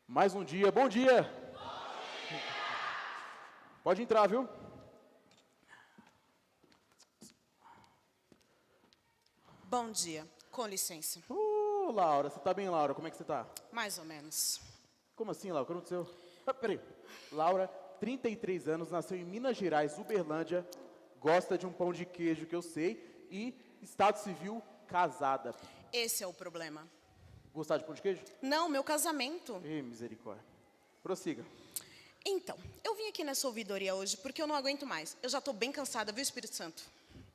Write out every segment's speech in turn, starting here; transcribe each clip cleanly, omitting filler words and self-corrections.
Mais um dia, bom dia! Pode entrar, viu? Bom dia, com licença. Laura, você tá bem, Laura? Como é que você tá? Mais ou menos. Como assim, Laura? O que aconteceu? Peraí. Laura, 33 anos, nasceu em Minas Gerais, Uberlândia, gosta de um pão de queijo, que eu sei, e estado civil, casada. Esse é o problema. Gostar de pão de queijo? Não, meu casamento. Ih, misericórdia. Prossiga. Então, eu vim aqui nessa ouvidoria hoje porque eu não aguento mais. Eu já estou bem cansada, viu, Espírito Santo?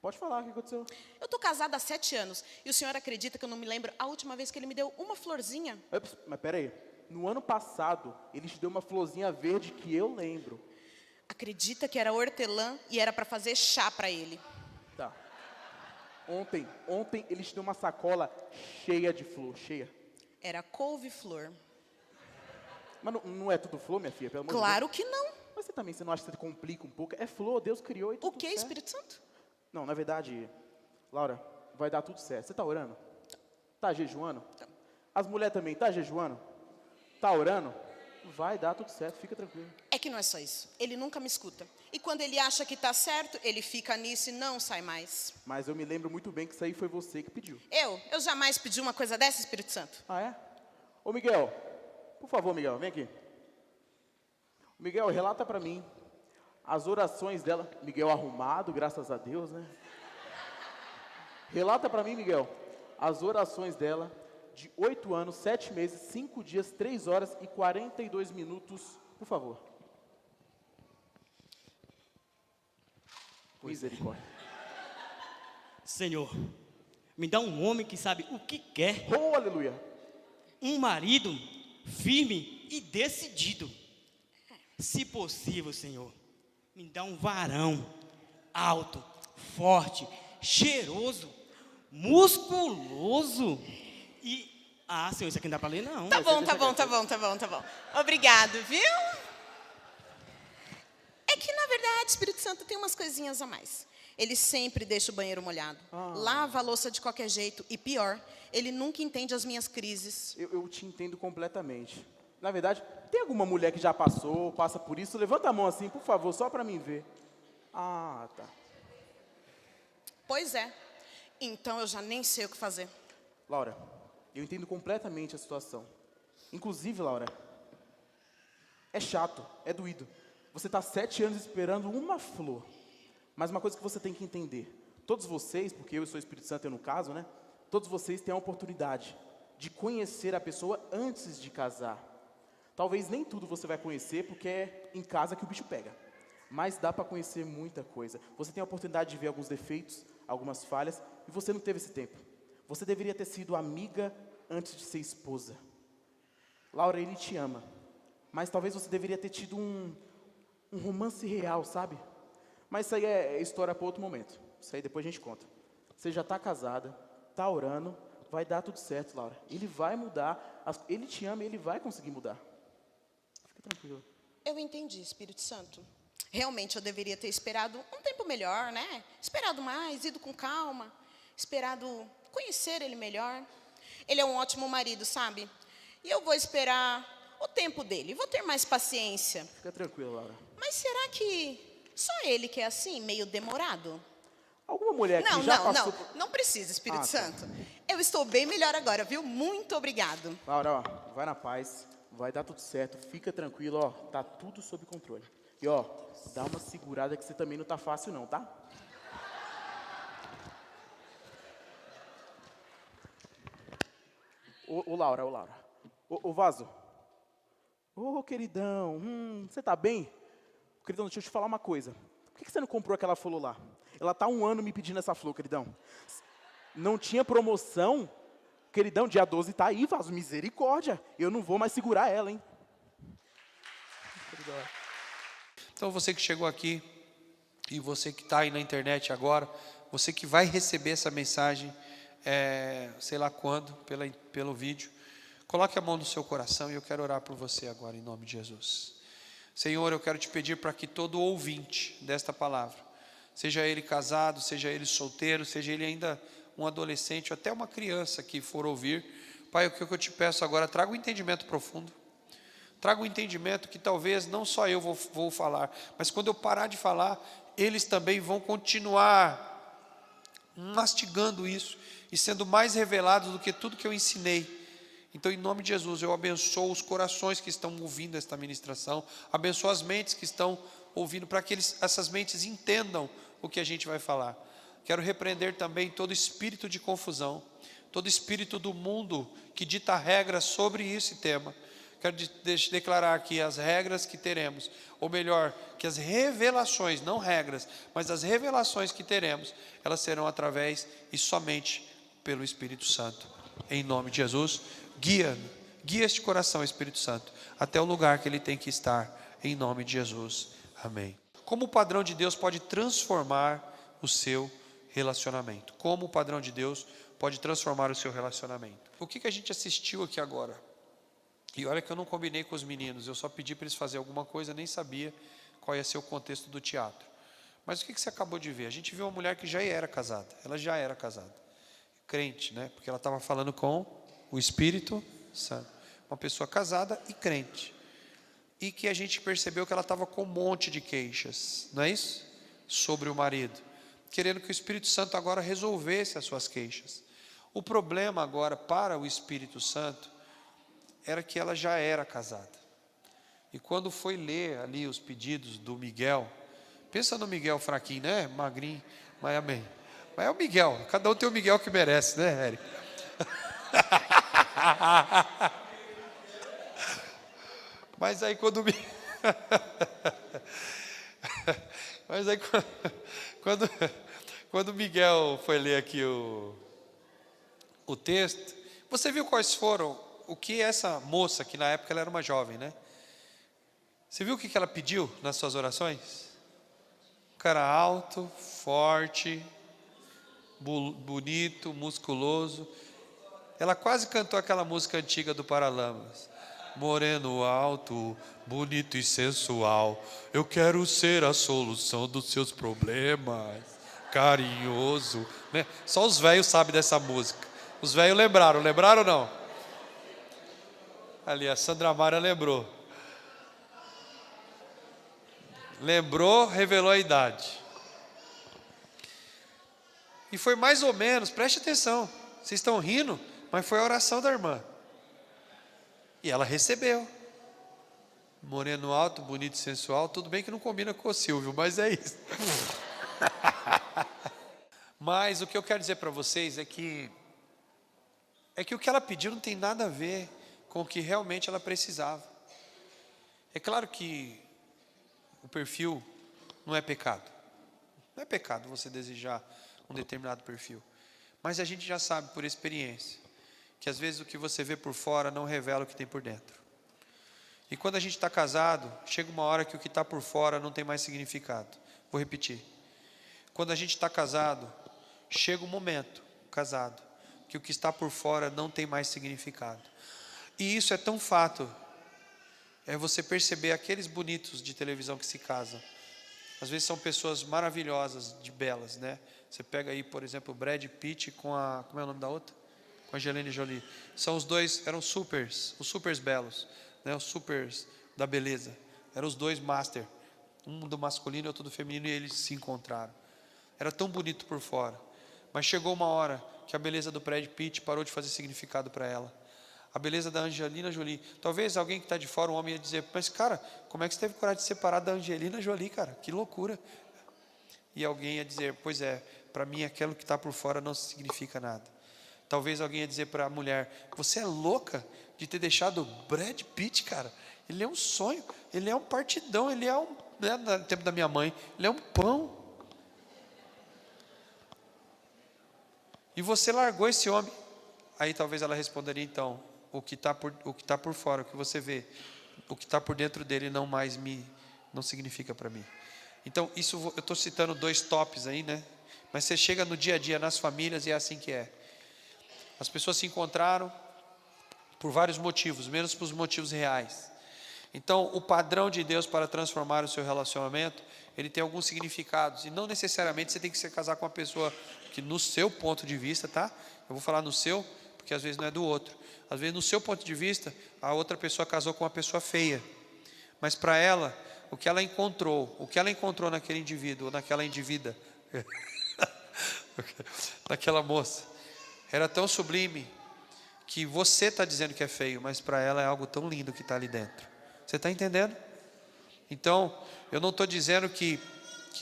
Pode falar, o que aconteceu? Eu estou casada há 7 anos e o senhor acredita que eu não me lembro a última vez que ele me deu uma florzinha? Ups, mas peraí. No ano passado, ele te deu uma florzinha verde que eu lembro. Acredita que era hortelã e era para fazer chá para ele. Tá. Ontem ele te deu uma sacola cheia de flor, cheia. Era couve-flor. Mas não é tudo flor, minha filha, pelo amor de Deus? Claro que não. Mas você não acha que você complica um pouco? É flor, Deus criou e O tudo que, certo. Espírito Santo? Não, na verdade, Laura, vai dar tudo certo. Você tá orando? Tá jejuando? As mulheres também, tá jejuando? Tá orando? Vai dar tudo certo, fica tranquilo. É que não é só isso. Ele nunca me escuta. E quando ele acha que tá certo, ele fica nisso e não sai mais. Mas eu me lembro muito bem que isso aí foi você que pediu. Eu jamais pedi uma coisa dessa, Espírito Santo. Ah, é? Ô, Miguel, por favor, Miguel, vem aqui. Miguel, relata pra mim as orações dela. Miguel arrumado, graças a Deus, né? Relata pra mim, Miguel, as orações dela de 8 anos, 7 meses, 5 dias, 3 horas e 42 minutos, por favor. Misericórdia. Senhor, me dá um homem que sabe o que quer, Oh, aleluia. um marido firme e decidido. Se possível, Senhor, me dá um varão alto, forte, cheiroso, musculoso e... Ah, Senhor, isso aqui não dá para ler, não. Tá bom. Obrigado, viu? É que, na verdade, Espírito Santo tem umas coisinhas a mais. Ele sempre deixa o banheiro molhado. Lava a louça de qualquer jeito. E pior, ele nunca entende as minhas crises. Eu te entendo completamente. Na verdade, tem alguma mulher que já passou, passa por isso? Levanta a mão assim, por favor, só para mim ver. Ah, tá. Pois é. Então eu já nem sei o que fazer. Laura, eu entendo completamente a situação. Inclusive, Laura, é chato, é doído. Você está 7 anos esperando uma flor. Mas uma coisa que você tem que entender. Todos vocês, porque eu sou Espírito Santo, eu no caso, né? Todos vocês têm a oportunidade de conhecer a pessoa antes de casar. Talvez nem tudo você vai conhecer, porque é em casa que o bicho pega. Mas dá para conhecer muita coisa. Você tem a oportunidade de ver alguns defeitos, algumas falhas, e você não teve esse tempo. Você deveria ter sido amiga antes de ser esposa. Laura, ele te ama. Mas talvez você deveria ter tido um romance real, sabe? Mas isso aí é história para outro momento. Isso aí depois a gente conta. Você já está casada, está orando, vai dar tudo certo, Laura. Ele vai mudar, ele te ama e ele vai conseguir mudar. Fica tranquilo. Eu entendi, Espírito Santo. Realmente eu deveria ter esperado um tempo melhor, né? Esperado mais, ido com calma. Esperado conhecer ele melhor. Ele é um ótimo marido, sabe? E eu vou esperar o tempo dele. Vou ter mais paciência. Fica tranquilo, Laura. Mas será que só ele que é assim, meio demorado? Alguma mulher que já passou... Não precisa, Espírito Tá. Santo. Eu estou bem melhor agora, viu? Muito obrigado. Laura, ó, vai na paz, vai dar tudo certo, fica tranquilo, ó, tá tudo sob controle. E ó, dá uma segurada que você também não tá fácil não, tá? Ô Laura. Ô Vaso. Ô queridão, você tá bem? Queridão, deixa eu te falar uma coisa. Por que você não comprou aquela flor lá? Ela tá 1 ano me pedindo essa flor, queridão. Não tinha promoção? Queridão, dia 12 tá aí, Vaso, misericórdia. Eu não vou mais segurar ela, hein? Então você que chegou aqui e você que está aí na internet agora, você que vai receber essa mensagem, sei lá quando, pelo vídeo, coloque a mão no seu coração e eu quero orar por você agora em nome de Jesus. Senhor, eu quero te pedir para que todo ouvinte desta palavra, seja ele casado, seja ele solteiro, seja ele ainda um adolescente ou até uma criança que for ouvir, Pai, o que eu te peço agora, traga um entendimento profundo. Traga um entendimento que talvez não só eu vou falar, mas quando eu parar de falar, eles também vão continuar mastigando isso e sendo mais revelados do que tudo que eu ensinei. Então, em nome de Jesus, eu abençoo os corações que estão ouvindo esta ministração, abençoo as mentes que estão ouvindo, para que essas mentes entendam o que a gente vai falar. Quero repreender também todo espírito de confusão, todo espírito do mundo que dita regras sobre esse tema. Quero declarar aqui as regras que teremos, ou melhor, que as revelações, não regras, mas as revelações que teremos, elas serão através e somente pelo Espírito Santo. Em nome de Jesus, guia este coração, Espírito Santo, até o lugar que ele tem que estar, em nome de Jesus. Amém. Como o padrão de Deus pode transformar o seu relacionamento? Como o padrão de Deus pode transformar o seu relacionamento? O que a gente assistiu aqui agora? E olha que eu não combinei com os meninos, eu só pedi para eles fazerem alguma coisa, nem sabia qual ia ser o contexto do teatro. Mas o que você acabou de ver? A gente viu uma mulher que já era casada, ela já era casada, crente, né? Porque ela estava falando com o Espírito Santo, uma pessoa casada e crente, e que a gente percebeu que ela estava com um monte de queixas, não é isso? Sobre o marido, querendo que o Espírito Santo agora resolvesse as suas queixas. O problema agora para o Espírito Santo era que ela já era casada. E quando foi ler ali os pedidos do Miguel, pensa no Miguel fraquinho, né? Magrinho, mas amém. Mas é o Miguel, cada um tem o Miguel que merece, né, Eric? Mas aí quando mas aí quando o Miguel foi ler aqui o texto, você viu quais foram o que essa moça, que na época ela era uma jovem, né? Você viu o que ela pediu nas suas orações? Um cara alto, forte, bonito, musculoso. Ela quase cantou aquela música antiga do Paralamas. Moreno alto, bonito e sensual, eu quero ser a solução dos seus problemas, carinhoso, né? Só os velhos sabem dessa música. Os velhos lembraram ou não? Ali, a Sandra Mara lembrou. Lembrou, revelou a idade. E foi mais ou menos, preste atenção, vocês estão rindo, mas foi a oração da irmã. E ela recebeu. Moreno alto, bonito e sensual, tudo bem que não combina com o Silvio, mas é isso. Mas o que eu quero dizer para vocês é que o que ela pediu não tem nada a ver com o que realmente ela precisava. É claro que o perfil não é pecado. Não é pecado você desejar um determinado perfil. Mas a gente já sabe por experiência que às vezes o que você vê por fora não revela o que tem por dentro. E quando a gente está casado, chega uma hora que o que está por fora não tem mais significado. Vou repetir. Quando a gente está casado, chega um momento, casado, que o que está por fora não tem mais significado. E isso é tão fato. É você perceber aqueles bonitos de televisão que se casam. Às vezes são pessoas maravilhosas, de belas, né? Você pega aí, por exemplo, o Brad Pitt com a... Como é o nome da outra? Com a Angelina Jolie. São os dois, eram supers, os supers belos, né? Os supers da beleza. Eram os dois master. Um do masculino e outro do feminino, e eles se encontraram. Era tão bonito por fora. Mas chegou uma hora que a beleza do Brad Pitt parou de fazer significado para ela. A beleza da Angelina Jolie. Talvez alguém que está de fora, um homem, ia dizer: mas cara, como é que você teve coragem de separar da Angelina Jolie, cara? Que loucura. E alguém ia dizer: pois é, para mim aquilo que está por fora não significa nada. Talvez alguém ia dizer para a mulher: você é louca de ter deixado o Brad Pitt, cara. Ele é um sonho, ele é um partidão, ele é um, né, no tempo da minha mãe, ele é um pão. E você largou esse homem. Aí talvez ela responderia: então, o que está por fora, o que você vê, o que está por dentro dele não significa para mim. Então, isso eu estou citando 2 tops aí, né? Mas você chega no dia a dia, nas famílias, e é assim que é. As pessoas se encontraram por vários motivos, menos por motivos reais. Então, o padrão de Deus para transformar o seu relacionamento, ele tem alguns significados. E não necessariamente você tem que se casar com uma pessoa que, no seu ponto de vista, tá? Eu vou falar no seu, porque às vezes não é do outro. Às vezes, no seu ponto de vista, a outra pessoa casou com uma pessoa feia. Mas para ela, o que ela encontrou naquele indivíduo, ou naquela indivídua, naquela moça, era tão sublime, que você está dizendo que é feio, mas para ela é algo tão lindo que está ali dentro. Você está entendendo? Então, eu não estou dizendo que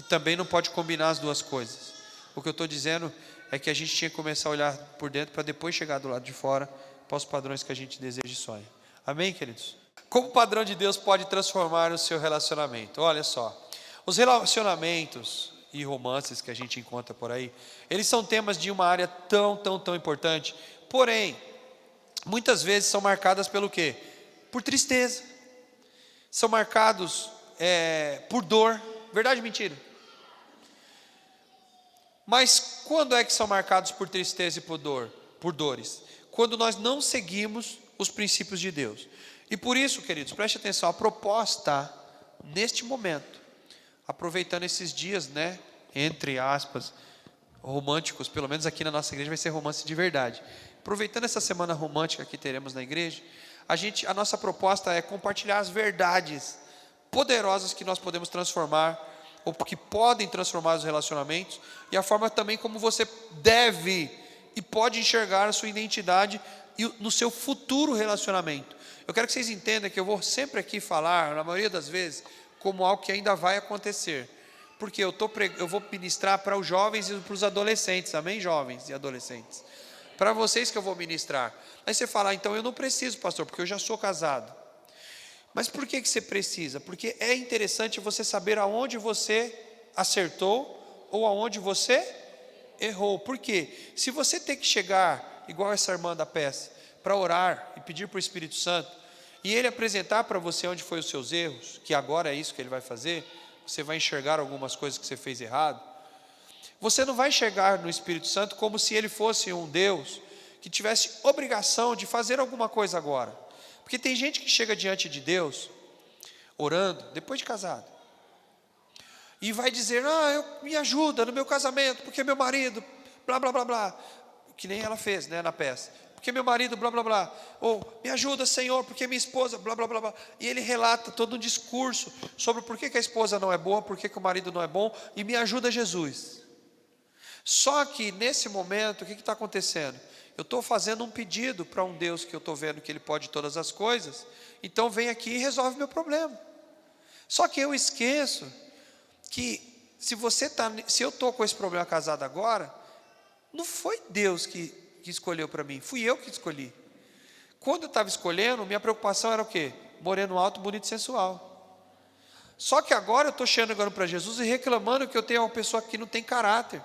também não pode combinar as duas coisas. O que eu estou dizendo é que a gente tinha que começar a olhar por dentro para depois chegar do lado de fora para os padrões que a gente deseja e sonha. Amém, queridos? Como o padrão de Deus pode transformar o seu relacionamento? Olha só, os relacionamentos e romances que a gente encontra por aí, eles são temas de uma área tão importante, porém, muitas vezes são marcadas pelo quê? Por tristeza. São marcados por dor. Verdade ou mentira? Mas quando é que são marcados por tristeza e por dores? Quando nós não seguimos os princípios de Deus. E por isso, queridos, preste atenção, a proposta neste momento, aproveitando esses dias, né, entre aspas, românticos, pelo menos aqui na nossa igreja vai ser romance de verdade. Aproveitando essa semana romântica que teremos na igreja, a nossa proposta é compartilhar as verdades poderosas que nós podemos transformar, ou que podem transformar os relacionamentos, e a forma também como você deve e pode enxergar a sua identidade e no seu futuro relacionamento. Eu quero que vocês entendam que eu vou sempre aqui falar, na maioria das vezes, como algo que ainda vai acontecer, porque eu vou ministrar para os jovens e para os adolescentes, amém, jovens e adolescentes? Para vocês que eu vou ministrar. Aí você fala, então eu não preciso, pastor, porque eu já sou casado. Mas por que você precisa? Porque é interessante você saber aonde você acertou ou aonde você errou. Por quê? Se você tem que chegar, igual essa irmã da peça, para orar e pedir para o Espírito Santo, e ele apresentar para você onde foi os seus erros, que agora é isso que ele vai fazer, você vai enxergar algumas coisas que você fez errado, você não vai chegar no Espírito Santo como se ele fosse um Deus que tivesse obrigação de fazer alguma coisa agora. Porque tem gente que chega diante de Deus, orando, depois de casado, e vai dizer, me ajuda no meu casamento, porque meu marido, blá, blá, blá, blá, que nem ela fez, né, na peça, porque meu marido, blá, blá, blá, ou me ajuda, Senhor, porque minha esposa, blá, blá, blá, blá, e ele relata todo um discurso sobre por que a esposa não é boa, por que o marido não é bom, e me ajuda Jesus. Só que nesse momento, o que está acontecendo? Eu estou fazendo um pedido para um Deus que eu estou vendo que Ele pode todas as coisas, então vem aqui e resolve meu problema. Só que eu esqueço que se eu estou com esse problema casado agora, não foi Deus que escolheu para mim, fui eu que escolhi. Quando eu estava escolhendo, minha preocupação era o quê? Moreno alto, bonito e sensual. Só que agora eu estou chegando para Jesus e reclamando que eu tenho uma pessoa que não tem caráter,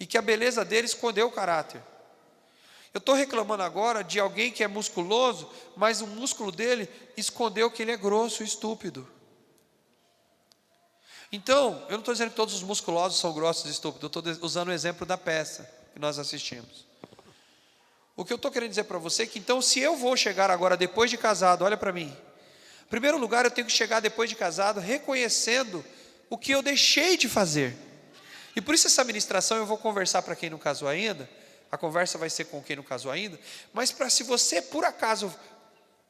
e que a beleza dele escondeu o caráter. Eu estou reclamando agora de alguém que é musculoso, mas o músculo dele escondeu que ele é grosso e estúpido. Então, eu não estou dizendo que todos os musculosos são grossos e estúpidos, eu estou usando o exemplo da peça que nós assistimos. O que eu estou querendo dizer para você é que, então, se eu vou chegar agora depois de casado, olha para mim. Em primeiro lugar, eu tenho que chegar depois de casado reconhecendo o que eu deixei de fazer. E por isso essa ministração eu vou conversar para quem não casou ainda, a conversa vai ser com quem não casou ainda, mas para se você por acaso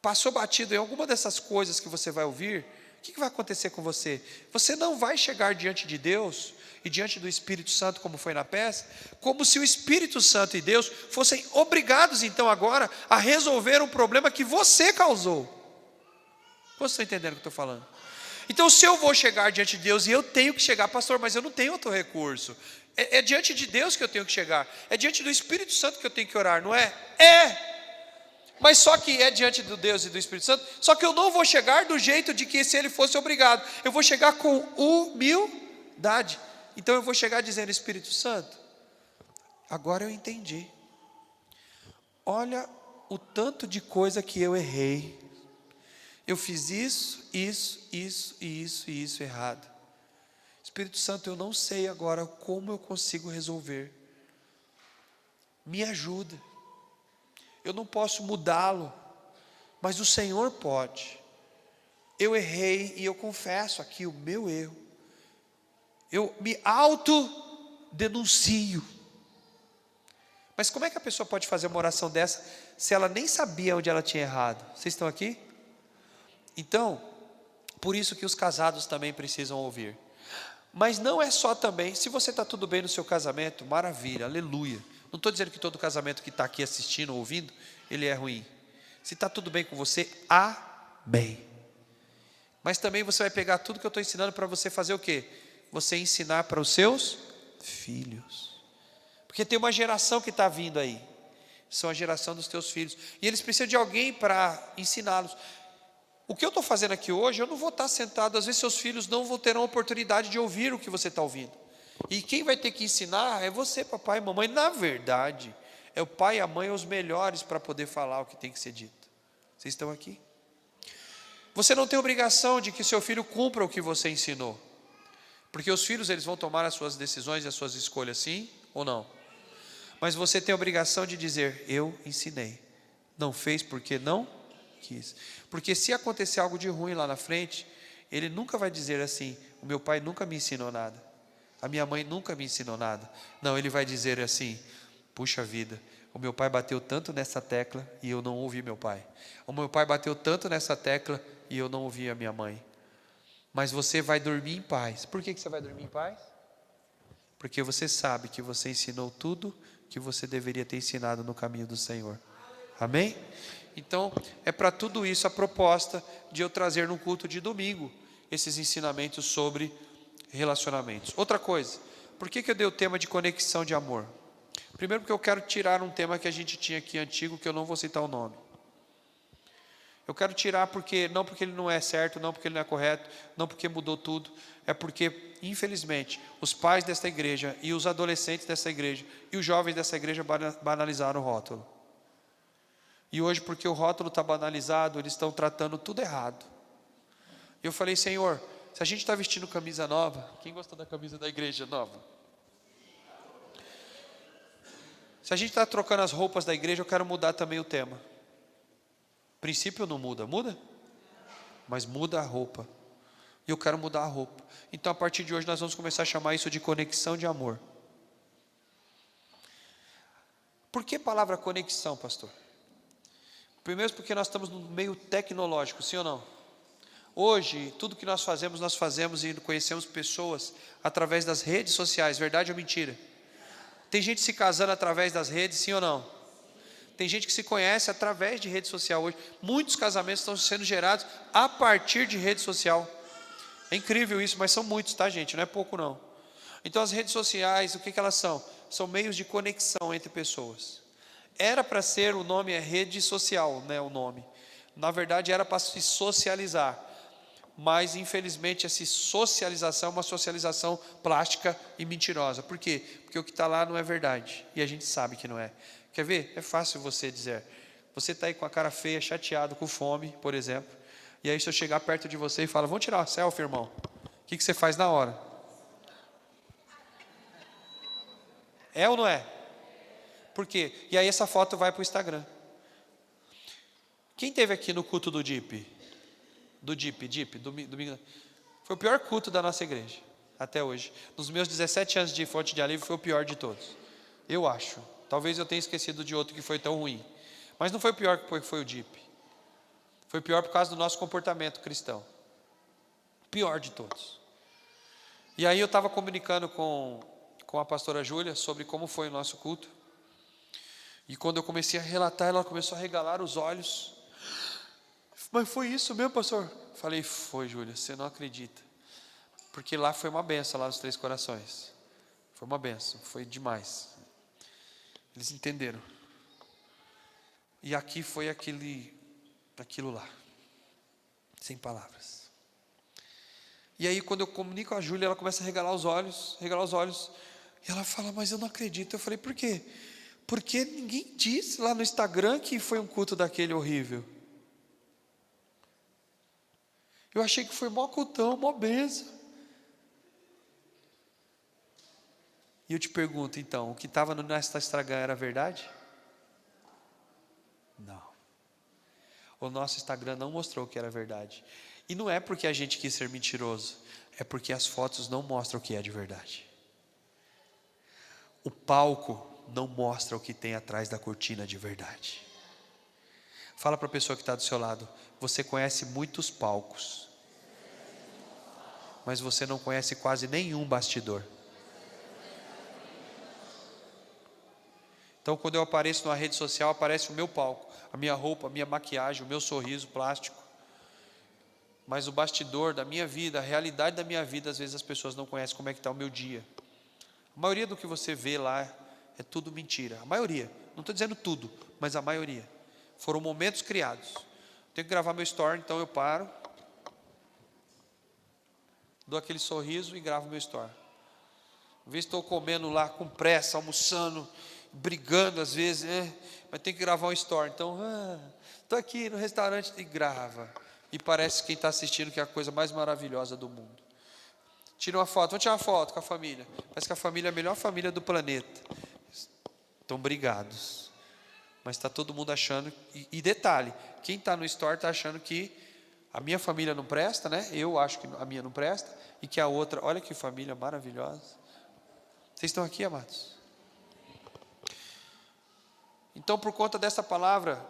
passou batido em alguma dessas coisas que você vai ouvir, o que vai acontecer com você? Você não vai chegar diante de Deus e diante do Espírito Santo, como foi na peça, como se o Espírito Santo e Deus fossem obrigados então agora a resolver um problema que você causou. Você está entendendo o que eu estou falando? Então, se eu vou chegar diante de Deus e eu tenho que chegar, pastor, mas eu não tenho outro recurso. É diante de Deus que eu tenho que chegar. É diante do Espírito Santo que eu tenho que orar, não é? Mas só que é diante do Deus e do Espírito Santo. Só que eu não vou chegar do jeito de que se ele fosse obrigado. Eu vou chegar com humildade. Então eu vou chegar dizendo, Espírito Santo, agora eu entendi. Olha o tanto de coisa que eu errei. Eu fiz isso errado. Espírito Santo, eu não sei agora como eu consigo resolver. Me ajuda. Eu não posso mudá-lo, mas o Senhor pode. Eu errei e eu confesso aqui o meu erro. Eu me autodenuncio. Mas como é que a pessoa pode fazer uma oração dessa se ela nem sabia onde ela tinha errado? Vocês estão aqui? Então, por isso que os casados também precisam ouvir. Mas não é só também, se você está tudo bem no seu casamento, maravilha, aleluia. Não estou dizendo que todo casamento que está aqui assistindo, ouvindo, ele é ruim. Se está tudo bem com você, amém. Mas também você vai pegar tudo que eu estou ensinando para você fazer o quê? Você ensinar para os seus filhos. Porque tem uma geração que está vindo aí. São a geração dos teus filhos. E eles precisam de alguém para ensiná-los. O que eu estou fazendo aqui hoje, eu não vou estar sentado. Às vezes seus filhos não vão ter a oportunidade de ouvir o que você está ouvindo. E quem vai ter que ensinar é você, papai e mamãe. Na verdade, é o pai e a mãe os melhores para poder falar o que tem que ser dito. Vocês estão aqui? Você não tem obrigação de que seu filho cumpra o que você ensinou. Porque os filhos, eles vão tomar as suas decisões e as suas escolhas, sim ou não? Mas você tem a obrigação de dizer, eu ensinei. Não fez porque não quis. Porque se acontecer algo de ruim lá na frente, ele nunca vai dizer assim, o meu pai nunca me ensinou nada. A minha mãe nunca me ensinou nada. Não, ele vai dizer assim, puxa vida, o meu pai bateu tanto nessa tecla e eu não ouvi meu pai. O meu pai bateu tanto nessa tecla e eu não ouvi a minha mãe. Mas você vai dormir em paz. Por que você vai dormir em paz? Porque você sabe que você ensinou tudo que você deveria ter ensinado no caminho do Senhor. Amém? Então, é para tudo isso a proposta de eu trazer no culto de domingo esses ensinamentos sobre relacionamentos. Outra coisa, por que eu dei o tema de conexão de amor? Primeiro porque eu quero tirar um tema que a gente tinha aqui antigo, que eu não vou citar o nome. Eu quero tirar não porque ele não é certo, não porque ele não é correto, não porque mudou tudo, é porque, infelizmente, os pais desta igreja e os adolescentes dessa igreja e os jovens dessa igreja banalizaram o rótulo. E hoje, porque o rótulo está banalizado, eles estão tratando tudo errado. E eu falei, Senhor, se a gente está vestindo camisa nova, quem gostou da camisa da igreja nova? Se a gente está trocando as roupas da igreja, eu quero mudar também o tema. O princípio não muda, muda? Mas muda a roupa. E eu quero mudar a roupa. Então, a partir de hoje, nós vamos começar a chamar isso de conexão de amor. Por que palavra conexão, pastor? Primeiro porque nós estamos no meio tecnológico, sim ou não? Hoje, tudo que nós fazemos e conhecemos pessoas através das redes sociais, verdade ou mentira? Tem gente se casando através das redes, sim ou não? Tem gente que se conhece através de rede social hoje. Muitos casamentos estão sendo gerados a partir de rede social. É incrível isso, mas são muitos, tá, gente? Não é pouco, não. Então, as redes sociais, o que elas são? São meios de conexão entre pessoas. Era para ser, o nome é rede social, né, o nome. Na verdade, era para se socializar. Mas, infelizmente, essa socialização é uma socialização plástica e mentirosa. Por quê? Porque o que está lá não é verdade. E a gente sabe que não é. Quer ver? É fácil você dizer. Você está aí com a cara feia, chateado, com fome, por exemplo. E aí se eu chegar perto de você e falar, vamos tirar uma selfie, irmão. O que você faz na hora? É ou não é? Por quê? E aí essa foto vai para o Instagram. Quem esteve aqui no culto do DIP? Domingo. Foi o pior culto da nossa igreja, até hoje. Nos meus 17 anos de Fonte de Alívio, foi o pior de todos. Eu acho. Talvez eu tenha esquecido de outro que foi tão ruim. Mas não foi o pior que foi o DIP. Foi pior por causa do nosso comportamento cristão. Pior de todos. E aí eu estava comunicando com a pastora Júlia sobre como foi o nosso culto. E quando eu comecei a relatar, ela começou a regalar os olhos. Mas foi isso mesmo, pastor? Falei, foi, Júlia, você não acredita. Porque lá foi uma benção, lá nos Três Corações. Foi uma benção, foi demais. Eles entenderam. E aqui foi aquilo lá. Sem palavras. E aí quando eu comunico com a Júlia, ela começa a regalar os olhos. E ela fala, mas eu não acredito. Eu falei, por quê? Porque ninguém disse lá no Instagram que foi um culto daquele horrível. Eu achei que foi mó cultão, mó benção. E eu te pergunto então, o que estava no nosso Instagram era verdade? Não. O nosso Instagram não mostrou que era verdade. E não é porque a gente quis ser mentiroso, é porque as fotos não mostram o que é de verdade. O palco não mostra o que tem atrás da cortina de verdade. Fala para a pessoa que está do seu lado: você conhece muitos palcos, mas você não conhece quase nenhum bastidor. Então, quando eu apareço numa rede social, aparece o meu palco, a minha roupa, a minha maquiagem, o meu sorriso plástico. Mas o bastidor da minha vida, a realidade da minha vida, às vezes as pessoas não conhecem como é que está o meu dia. A maioria do que você vê lá é tudo mentira. A maioria, não estou dizendo tudo, mas a maioria. Foram momentos criados. Tenho que gravar meu story, então eu paro, dou aquele sorriso e gravo meu story. Às vezes estou comendo lá com pressa, almoçando, brigando às vezes, mas tem que gravar um story. Então, estou aqui no restaurante e grava. E parece que quem está assistindo que é a coisa mais maravilhosa do mundo. Tira uma foto, vamos tirar uma foto com a família. Parece que a família é a melhor família do planeta. Estão brigados. Mas está todo mundo achando, e detalhe, quem está no story está achando que a minha família não presta, né? Eu acho que a minha não presta, e que a outra, olha que família maravilhosa. Vocês estão aqui, amados? Então, por conta dessa palavra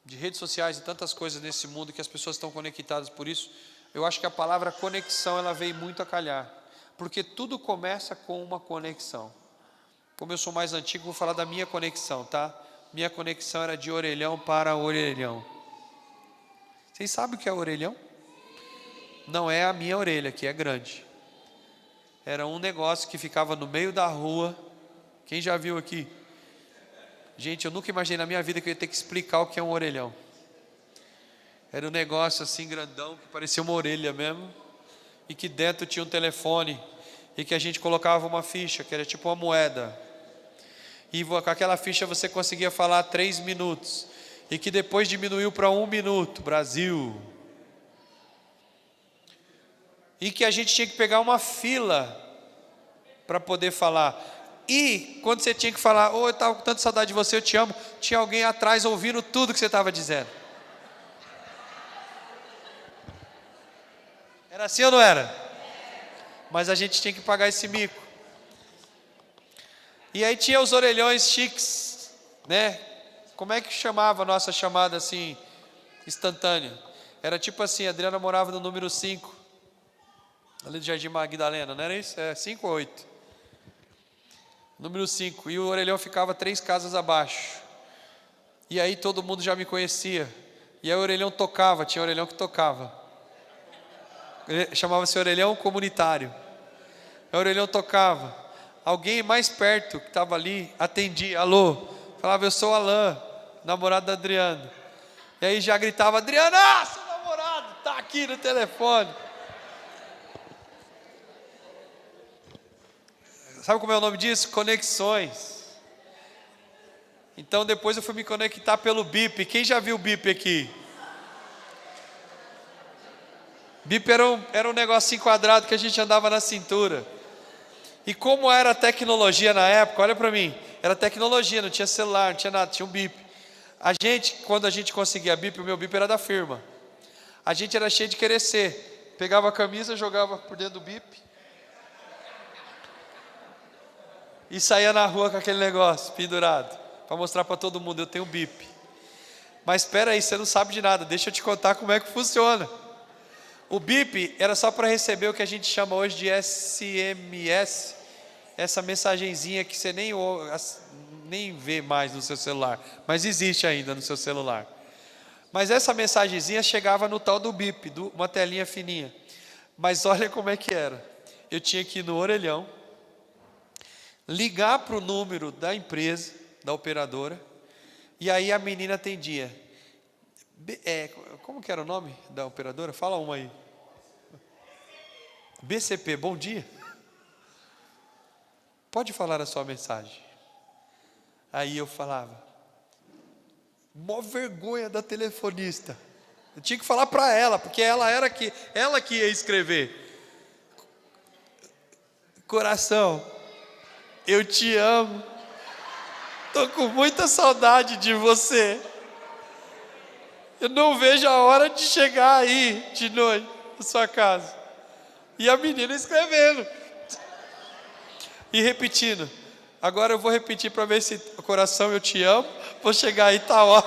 de redes sociais e tantas coisas nesse mundo que as pessoas estão conectadas por isso, eu acho que a palavra conexão, ela veio muito a calhar, porque tudo começa com uma conexão. Como eu sou mais antigo, vou falar da minha conexão, tá? Minha conexão era de orelhão para orelhão. Vocês sabem o que é orelhão? Não é a minha orelha, que é grande. Era um negócio que ficava no meio da rua. Quem já viu aqui? Gente, eu nunca imaginei na minha vida que eu ia ter que explicar o que é um orelhão. Era um negócio assim grandão, que parecia uma orelha mesmo, e que dentro tinha um telefone, e que a gente colocava uma ficha, que era tipo uma moeda. E com aquela ficha você conseguia falar 3 minutos, e que depois diminuiu para 1 minuto, Brasil. E que a gente tinha que pegar uma fila para poder falar. E quando você tinha que falar, eu estava com tanta saudade de você, eu te amo, tinha alguém atrás ouvindo tudo que você estava dizendo. Era assim ou não era? Mas a gente tinha que pagar esse mico. E aí tinha os orelhões chiques, né? Como é que chamava a nossa chamada assim, instantânea? Era tipo assim, a Adriana morava no número 5, ali do Jardim Magdalena, não era isso? 5 ou 8? Número 5, e o orelhão ficava 3 casas abaixo. E aí todo mundo já me conhecia. E aí o orelhão tocava, tinha orelhão que tocava. Chamava-se orelhão comunitário. Aí o orelhão tocava. Alguém mais perto que estava ali atendia, alô, falava, eu sou o Alain, namorado da Adriana. E aí já gritava, Adriana, seu namorado está aqui no telefone. Sabe como é o nome disso? Conexões. Então depois eu fui me conectar pelo bip. Quem já viu o bip aqui? Bip era um negocinho quadrado que a gente andava na cintura. E como era a tecnologia na época, olha para mim, era tecnologia, não tinha celular, não tinha nada, tinha um bip. Quando a gente conseguia bip, o meu bip era da firma. A gente era cheio de querer ser. Pegava a camisa, jogava por dentro do bip. E saía na rua com aquele negócio pendurado, para mostrar para todo mundo, eu tenho bip. Mas espera aí, você não sabe de nada, deixa eu te contar como é que funciona. O bip era só para receber o que a gente chama hoje de SMS, essa mensagenzinha que você nem vê mais no seu celular, mas existe ainda no seu celular. Mas essa mensagenzinha chegava no tal do bip, uma telinha fininha. Mas olha como é que era. Eu tinha que ir no orelhão, ligar para o número da empresa, da operadora, e aí a menina atendia. Como que era o nome da operadora? Fala uma aí. BCP, bom dia. Pode falar a sua mensagem. Aí eu falava, mó vergonha da telefonista. Eu tinha que falar para ela, porque ela que ia escrever. Coração, eu te amo. Estou com muita saudade de você. Eu não vejo a hora de chegar aí de noite na sua casa. E a menina escrevendo. E repetindo. Agora eu vou repetir para ver se o coração eu te amo. Vou chegar aí, tá ó.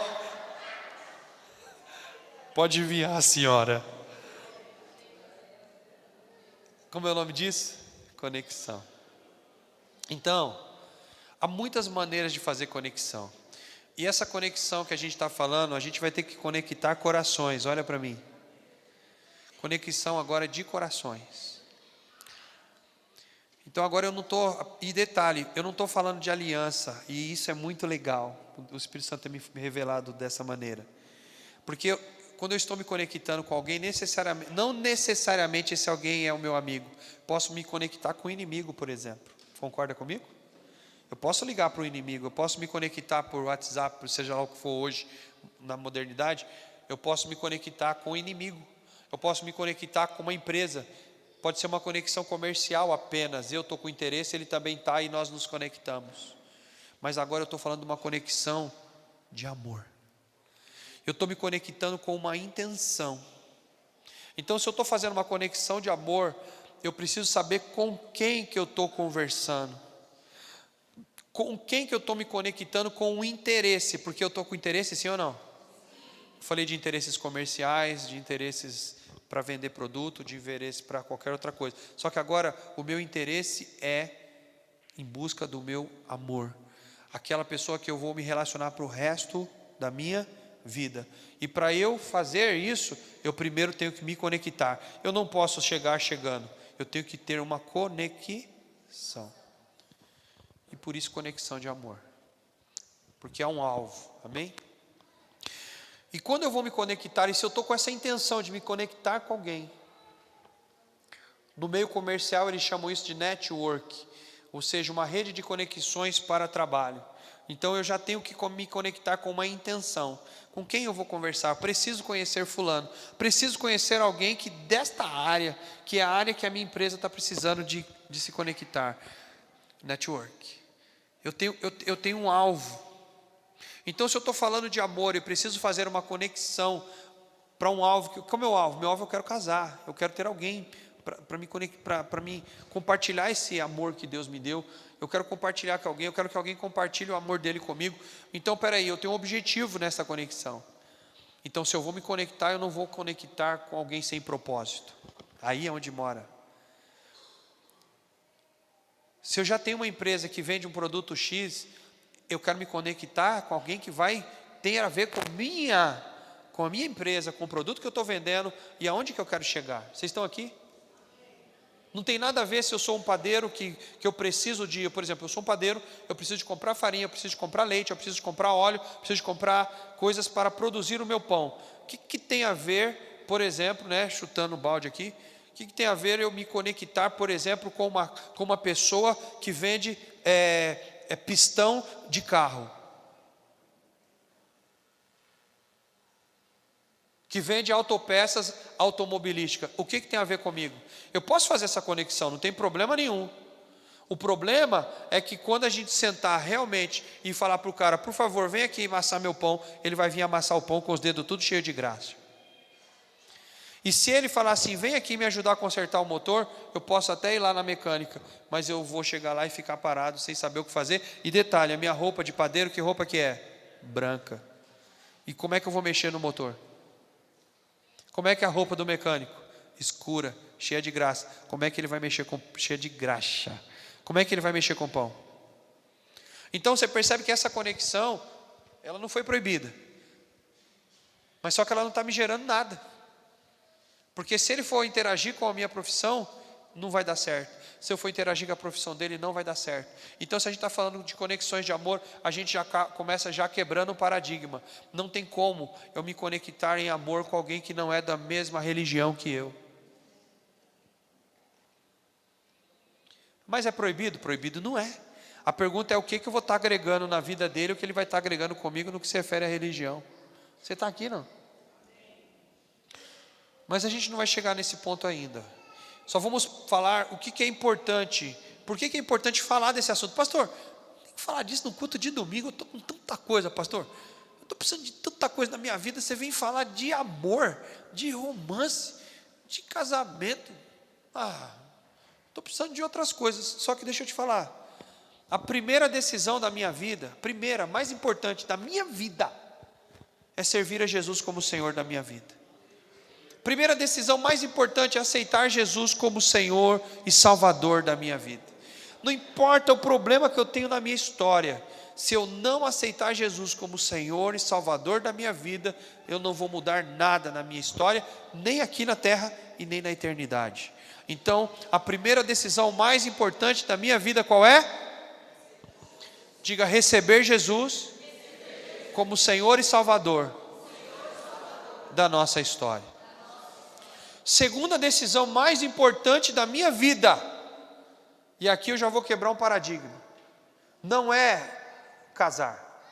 Pode enviar, senhora. Como é o nome disso? Conexão. Então, há muitas maneiras de fazer conexão. E essa conexão que a gente está falando, a gente vai ter que conectar corações. Olha para mim. Conexão agora de corações. Então agora eu não estou, e detalhe, eu não estou falando de aliança, e isso é muito legal, o Espírito Santo tem me revelado dessa maneira, porque quando eu estou me conectando com alguém, não necessariamente esse alguém é o meu amigo, posso me conectar com o inimigo, por exemplo, concorda comigo? Eu posso ligar para o inimigo, eu posso me conectar por WhatsApp, seja lá o que for hoje, na modernidade, eu posso me conectar com o inimigo, eu posso me conectar com uma empresa, pode ser uma conexão comercial apenas, eu estou com interesse, ele também está e nós nos conectamos. Mas agora eu estou falando de uma conexão de amor. Eu estou me conectando com uma intenção. Então se eu estou fazendo uma conexão de amor, eu preciso saber com quem que eu estou conversando. Com quem que eu estou me conectando com um interesse, porque eu estou com interesse, sim ou não? Eu falei de interesses comerciais, de interesses para vender produto, de interesse para qualquer outra coisa. Só que agora o meu interesse é em busca do meu amor. Aquela pessoa que eu vou me relacionar para o resto da minha vida. E para eu fazer isso, eu primeiro tenho que me conectar. Eu não posso chegar chegando. Eu tenho que ter uma conexão. E por isso conexão de amor. Porque é um alvo. Amém? E quando eu vou me conectar, e se eu estou com essa intenção de me conectar com alguém, no meio comercial eles chamam isso de network, ou seja, uma rede de conexões para trabalho. Então eu já tenho que me conectar com uma intenção. Com quem eu vou conversar? Preciso conhecer fulano, preciso conhecer alguém que desta área, que é a área que a minha empresa está precisando de se conectar. Network. Eu tenho um alvo. Então, se eu estou falando de amor, eu preciso fazer uma conexão para um alvo. Qual é o meu alvo? Meu alvo eu quero casar, eu quero ter alguém para me compartilhar esse amor que Deus me deu. Eu quero compartilhar com alguém, eu quero que alguém compartilhe o amor dele comigo. Então, peraí, eu tenho um objetivo nessa conexão. Então, se eu vou me conectar, eu não vou conectar com alguém sem propósito. Aí é onde mora. Se eu já tenho uma empresa que vende um produto X, eu quero me conectar com alguém que ter a ver com a minha empresa, com o produto que eu estou vendendo e aonde que eu quero chegar. Vocês estão aqui? Não tem nada a ver se eu sou um padeiro que eu preciso por exemplo, eu sou um padeiro, eu preciso de comprar farinha, eu preciso de comprar leite, eu preciso de comprar óleo, eu preciso de comprar coisas para produzir o meu pão. O que tem a ver, por exemplo, chutando o balde aqui, o que tem a ver eu me conectar, por exemplo, com uma pessoa que vende pistão de carro, que vende autopeças automobilísticas? O que tem a ver comigo? Eu posso fazer essa conexão, não tem problema nenhum. O problema é que quando a gente sentar realmente e falar para o cara, por favor, vem aqui amassar meu pão, ele vai vir amassar o pão com os dedos tudo cheio de graxa. E se ele falar assim, vem aqui me ajudar a consertar o motor, eu posso até ir lá na mecânica, mas eu vou chegar lá e ficar parado sem saber o que fazer. E detalhe, a minha roupa de padeiro, que roupa que é? Branca. E como é que eu vou mexer no motor? Como é que é a roupa do mecânico? Escura, cheia de graxa. Como é que ele vai mexer cheia de graxa? Como é que ele vai mexer com o pão? Então você percebe que essa conexão, ela não foi proibida, mas só que ela não está me gerando nada. Porque se ele for interagir com a minha profissão, não vai dar certo. Se eu for interagir com a profissão dele, não vai dar certo. Então, se a gente está falando de conexões de amor, a gente já começa quebrando o paradigma. Não tem como eu me conectar em amor com alguém que não é da mesma religião que eu. Mas é proibido? Proibido não é. A pergunta é o que eu vou estar agregando na vida dele, o que ele vai estar agregando comigo no que se refere à religião. Você está aqui, não? Mas a gente não vai chegar nesse ponto ainda. Só vamos falar o que é importante. Por que é importante falar desse assunto? Pastor, tem que falar disso no culto de domingo. Eu estou com tanta coisa, pastor. Eu estou precisando de tanta coisa na minha vida. Você vem falar de amor, de romance, de casamento. Estou precisando de outras coisas. Só que deixa eu te falar. A primeira decisão da minha vida, primeira, mais importante da minha vida, é servir a Jesus como Senhor da minha vida. Primeira decisão mais importante é aceitar Jesus como Senhor e Salvador da minha vida. Não importa o problema que eu tenho na minha história, se eu não aceitar Jesus como Senhor e Salvador da minha vida, eu não vou mudar nada na minha história, nem aqui na terra e nem na eternidade. Então, a primeira decisão mais importante da minha vida qual é? Diga: receber Jesus como Senhor e Salvador da nossa história. Segunda decisão mais importante da minha vida, e aqui eu já vou quebrar um paradigma, não é casar.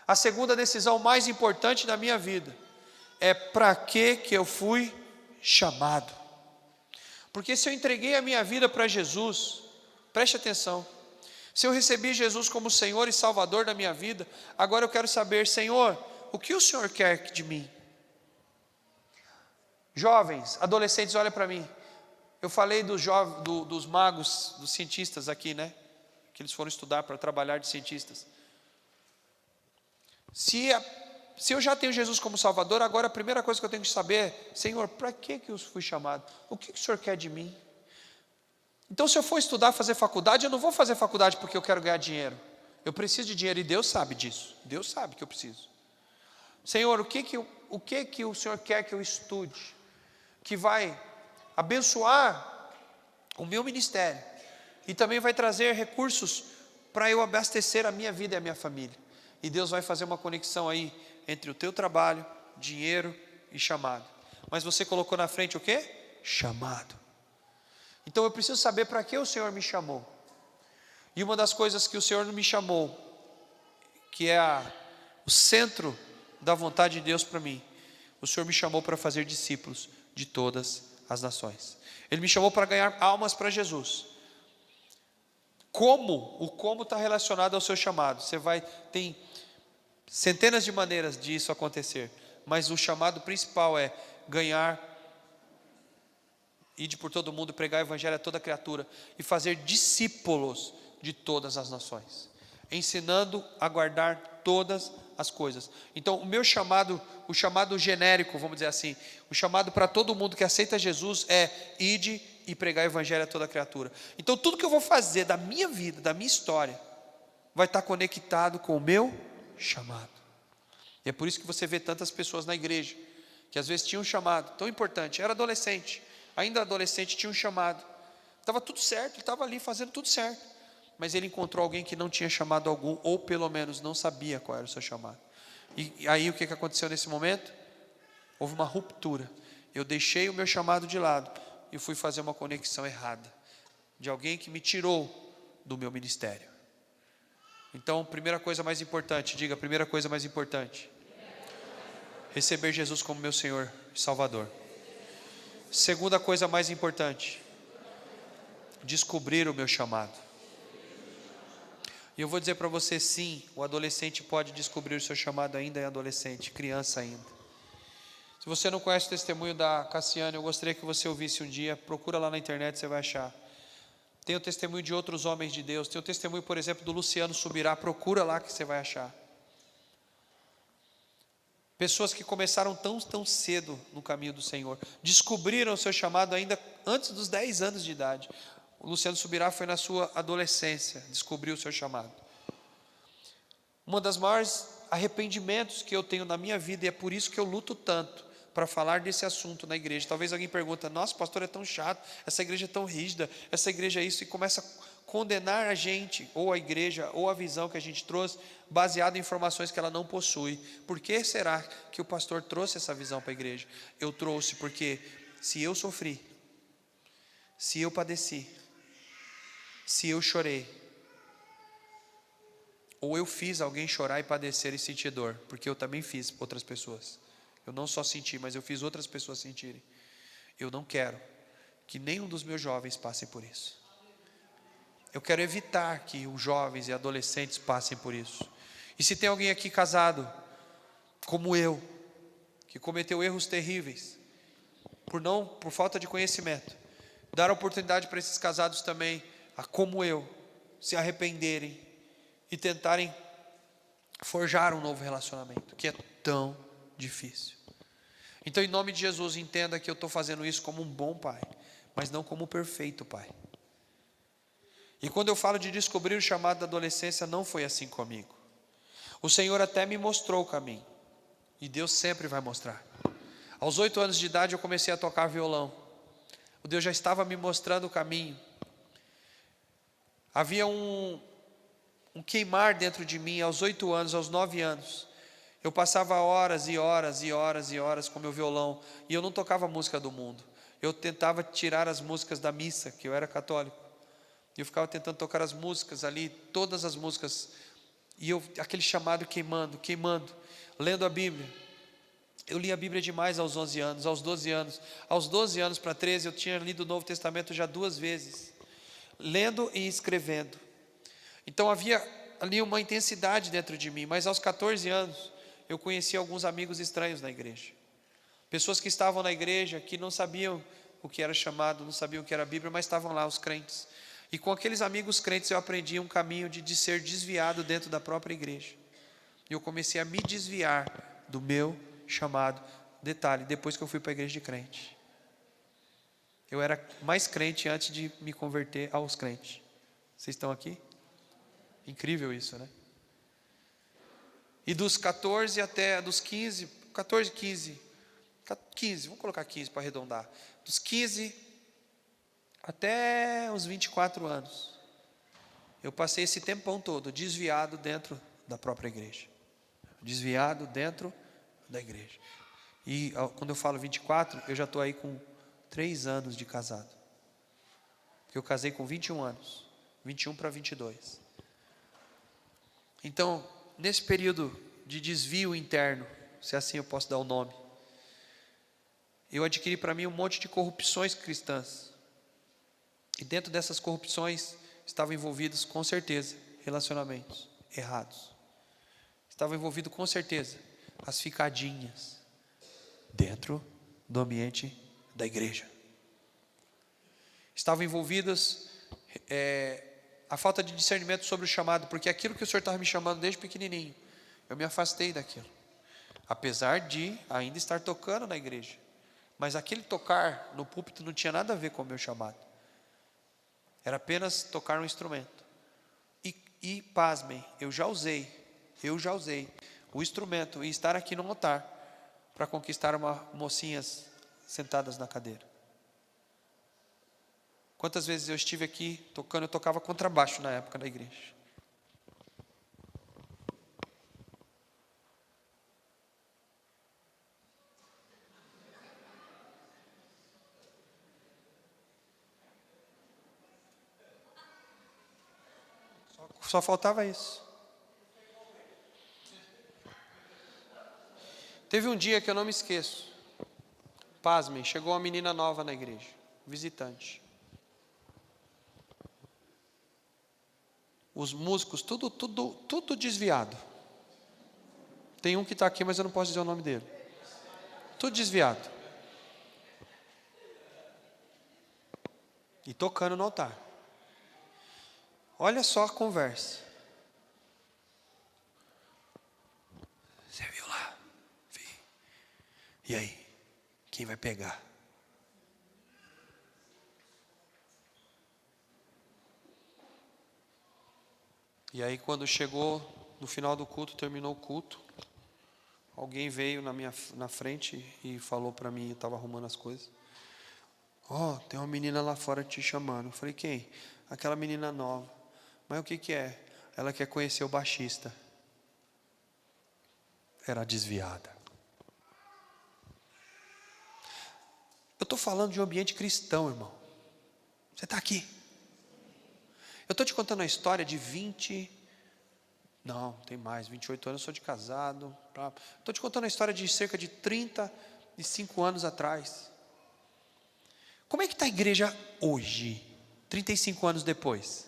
A segunda decisão mais importante da minha vida é para que eu fui chamado. Porque se eu entreguei a minha vida para Jesus, preste atenção, se eu recebi Jesus como Senhor e Salvador da minha vida, agora eu quero saber: Senhor, o que o Senhor quer de mim? Jovens, adolescentes, olha para mim. Eu falei dos magos, dos cientistas aqui, né? Que eles foram estudar para trabalhar de cientistas. Se eu já tenho Jesus como Salvador, agora a primeira coisa que eu tenho que saber é: Senhor, para que eu fui chamado? O que o Senhor quer de mim? Então, se eu for estudar, fazer faculdade, eu não vou fazer faculdade porque eu quero ganhar dinheiro. Eu preciso de dinheiro e Deus sabe disso. Deus sabe que eu preciso. Senhor, o que o Senhor quer que eu estude, que vai abençoar o meu ministério e também vai trazer recursos para eu abastecer a minha vida e a minha família? E Deus vai fazer uma conexão aí entre o teu trabalho, dinheiro e chamado. Mas você colocou na frente o quê? Chamado. Então eu preciso saber para que o Senhor me chamou. E uma das coisas que o Senhor me chamou, que é o centro da vontade de Deus para mim, o Senhor me chamou para fazer discípulos de todas as nações. Ele me chamou para ganhar almas para Jesus. O como está relacionado ao seu chamado. Tem centenas de maneiras disso acontecer, mas o chamado principal é ganhar, ide por todo mundo, pregar o evangelho a toda criatura e fazer discípulos de todas as nações, ensinando a guardar todas as coisas. Então o meu chamado, o chamado genérico, vamos dizer assim, o chamado para todo mundo que aceita Jesus é: ide e pregar o evangelho a toda criatura. Então tudo que eu vou fazer da minha vida, da minha história, vai estar conectado com o meu chamado. E é por isso que você vê tantas pessoas na igreja que às vezes tinham um chamado tão importante, era adolescente, ainda adolescente, tinha um chamado, estava tudo certo, ele estava ali fazendo tudo certo, mas ele encontrou alguém que não tinha chamado algum, ou pelo menos não sabia qual era o seu chamado. E aí o que aconteceu nesse momento? Houve uma ruptura. Eu deixei o meu chamado de lado e fui fazer uma conexão errada de alguém que me tirou do meu ministério. Então, primeira coisa mais importante, diga: a primeira coisa mais importante, receber Jesus como meu Senhor e Salvador. Segunda coisa mais importante, descobrir o meu chamado. E eu vou dizer para você: sim, o adolescente pode descobrir o seu chamado ainda é adolescente, criança ainda. Se você não conhece o testemunho da Cassiane, eu gostaria que você ouvisse um dia, procura lá na internet, você vai achar. Tem o testemunho de outros homens de Deus, tem o testemunho, por exemplo, do Luciano Subirá, procura lá que você vai achar. Pessoas que começaram tão cedo no caminho do Senhor, descobriram o seu chamado ainda antes dos 10 anos de idade. O Luciano Subirá foi na sua adolescência, descobriu o seu chamado. Uma das maiores arrependimentos que eu tenho na minha vida, e é por isso que eu luto tanto para falar desse assunto na igreja. Talvez alguém pergunte: nossa, pastor, é tão chato, essa igreja é tão rígida, essa igreja é isso, e começa a condenar a gente, ou a igreja, ou a visão que a gente trouxe, baseado em informações que ela não possui. Por que será que o pastor trouxe essa visão para a igreja? Eu trouxe porque se eu sofri, se eu padeci, se eu chorei, ou eu fiz alguém chorar e padecer e sentir dor, porque eu também fiz outras pessoas. Eu não só senti, mas eu fiz outras pessoas sentirem. Eu não quero que nenhum dos meus jovens passem por isso. Eu quero evitar que os jovens e adolescentes passem por isso. E se tem alguém aqui casado, como eu, que cometeu erros terríveis, por falta de conhecimento, dar a oportunidade para esses casados também, a como eu, se arrependerem e tentarem forjar um novo relacionamento, que é tão difícil. Então, em nome de Jesus, entenda que eu estou fazendo isso como um bom pai, mas não como um perfeito pai. E quando eu falo de descobrir o chamado da adolescência, não foi assim comigo. O Senhor até me mostrou o caminho, e Deus sempre vai mostrar. Aos 8 anos de idade eu comecei a tocar violão. O Deus já estava me mostrando o caminho. Havia um queimar dentro de mim aos 8 anos, aos 9 anos. Eu passava horas e horas e horas e horas com meu violão, e eu não tocava música do mundo. Eu tentava tirar as músicas da missa, que eu era católico. E eu ficava tentando tocar as músicas ali, todas as músicas. E aquele chamado queimando, queimando, lendo a Bíblia. Eu li a Bíblia demais aos 11 anos, aos 12 anos. Aos 12 anos para 13 eu tinha lido o Novo Testamento já 2 vezes. Lendo e escrevendo. Então havia ali uma intensidade dentro de mim. Mas aos 14 anos eu conheci alguns amigos estranhos na igreja. Pessoas que estavam na igreja, que não sabiam o que era chamado, não sabiam o que era a Bíblia, mas estavam lá, os crentes. E com aqueles amigos crentes eu aprendi um caminho de ser desviado dentro da própria igreja. E eu comecei a me desviar do meu chamado. Detalhe, depois que eu fui para a igreja de crente. Eu era mais crente antes de me converter aos crentes. Vocês estão aqui? Incrível isso, né? E dos 14 até dos 15, 14, 15, vamos colocar 15 para arredondar. Dos 15 até os 24 anos, eu passei esse tempão todo desviado dentro da própria igreja. Desviado dentro da igreja. E quando eu falo 24, eu já estou aí com 3 anos de casado. Porque eu casei com 21 anos. 21 para 22. Então, nesse período de desvio interno, se assim eu posso dar o nome, eu adquiri para mim um monte de corrupções cristãs. E dentro dessas corrupções estavam envolvidos, com certeza, relacionamentos errados. Estava envolvido, com certeza, as ficadinhas dentro do ambiente da igreja. Estavam envolvidas a falta de discernimento sobre o chamado, porque aquilo que o Senhor estava me chamando desde pequenininho, eu me afastei daquilo. Apesar de ainda estar tocando na igreja. Mas aquele tocar no púlpito não tinha nada a ver com o meu chamado. Era apenas tocar um instrumento. E pasmem, eu já usei o instrumento e estar aqui no altar para conquistar mocinhas sentadas na cadeira. Quantas vezes eu estive aqui tocando, eu tocava contrabaixo na época da igreja. Só faltava isso. Teve um dia que eu não me esqueço. Pasmem, chegou uma menina nova na igreja, visitante. Os músicos, tudo desviado. Tem um que está aqui, mas eu não posso dizer o nome dele. Tudo desviado. E tocando no altar. Olha só a conversa. Você viu lá? Vi. E aí? Quem vai pegar? E aí quando chegou no final do culto, terminou o culto, alguém veio na frente e falou para mim, eu estava arrumando as coisas. Tem uma menina lá fora te chamando. Eu falei, quem? Aquela menina nova. Mas o que é? Ela quer conhecer o baixista. Era desviada. Eu estou falando de um ambiente cristão, irmão. Você está aqui. Eu estou te contando a história de 28 anos, eu sou de casado. Estou te contando a história de cerca de 35 anos atrás. Como é que está a igreja hoje, 35 anos depois?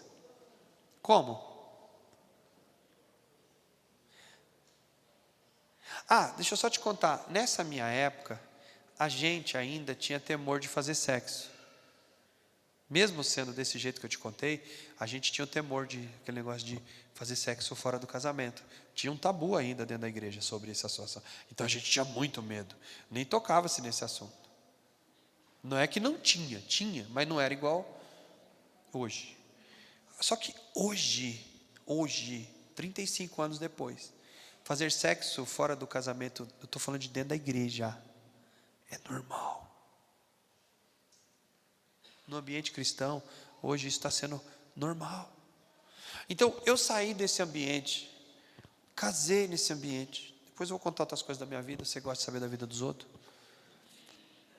Como? Deixa eu só te contar. Nessa minha época, a gente ainda tinha temor de fazer sexo. mesmo sendo desse jeito que eu te contei, a gente tinha o temor de aquele negócio de fazer sexo fora do casamento. Tinha um tabu ainda dentro da igreja sobre essa situação. Então a gente tinha muito medo. Nem tocava-se nesse assunto. Não é que não tinha, tinha, mas não era igual hoje. Só que hoje, 35 anos depois, fazer sexo fora do casamento, eu estou falando de dentro da igreja, é normal. No ambiente cristão, hoje isso está sendo normal. Então, eu saí desse ambiente, casei nesse ambiente. Depois eu vou contar outras coisas da minha vida. Você gosta de saber da vida dos outros?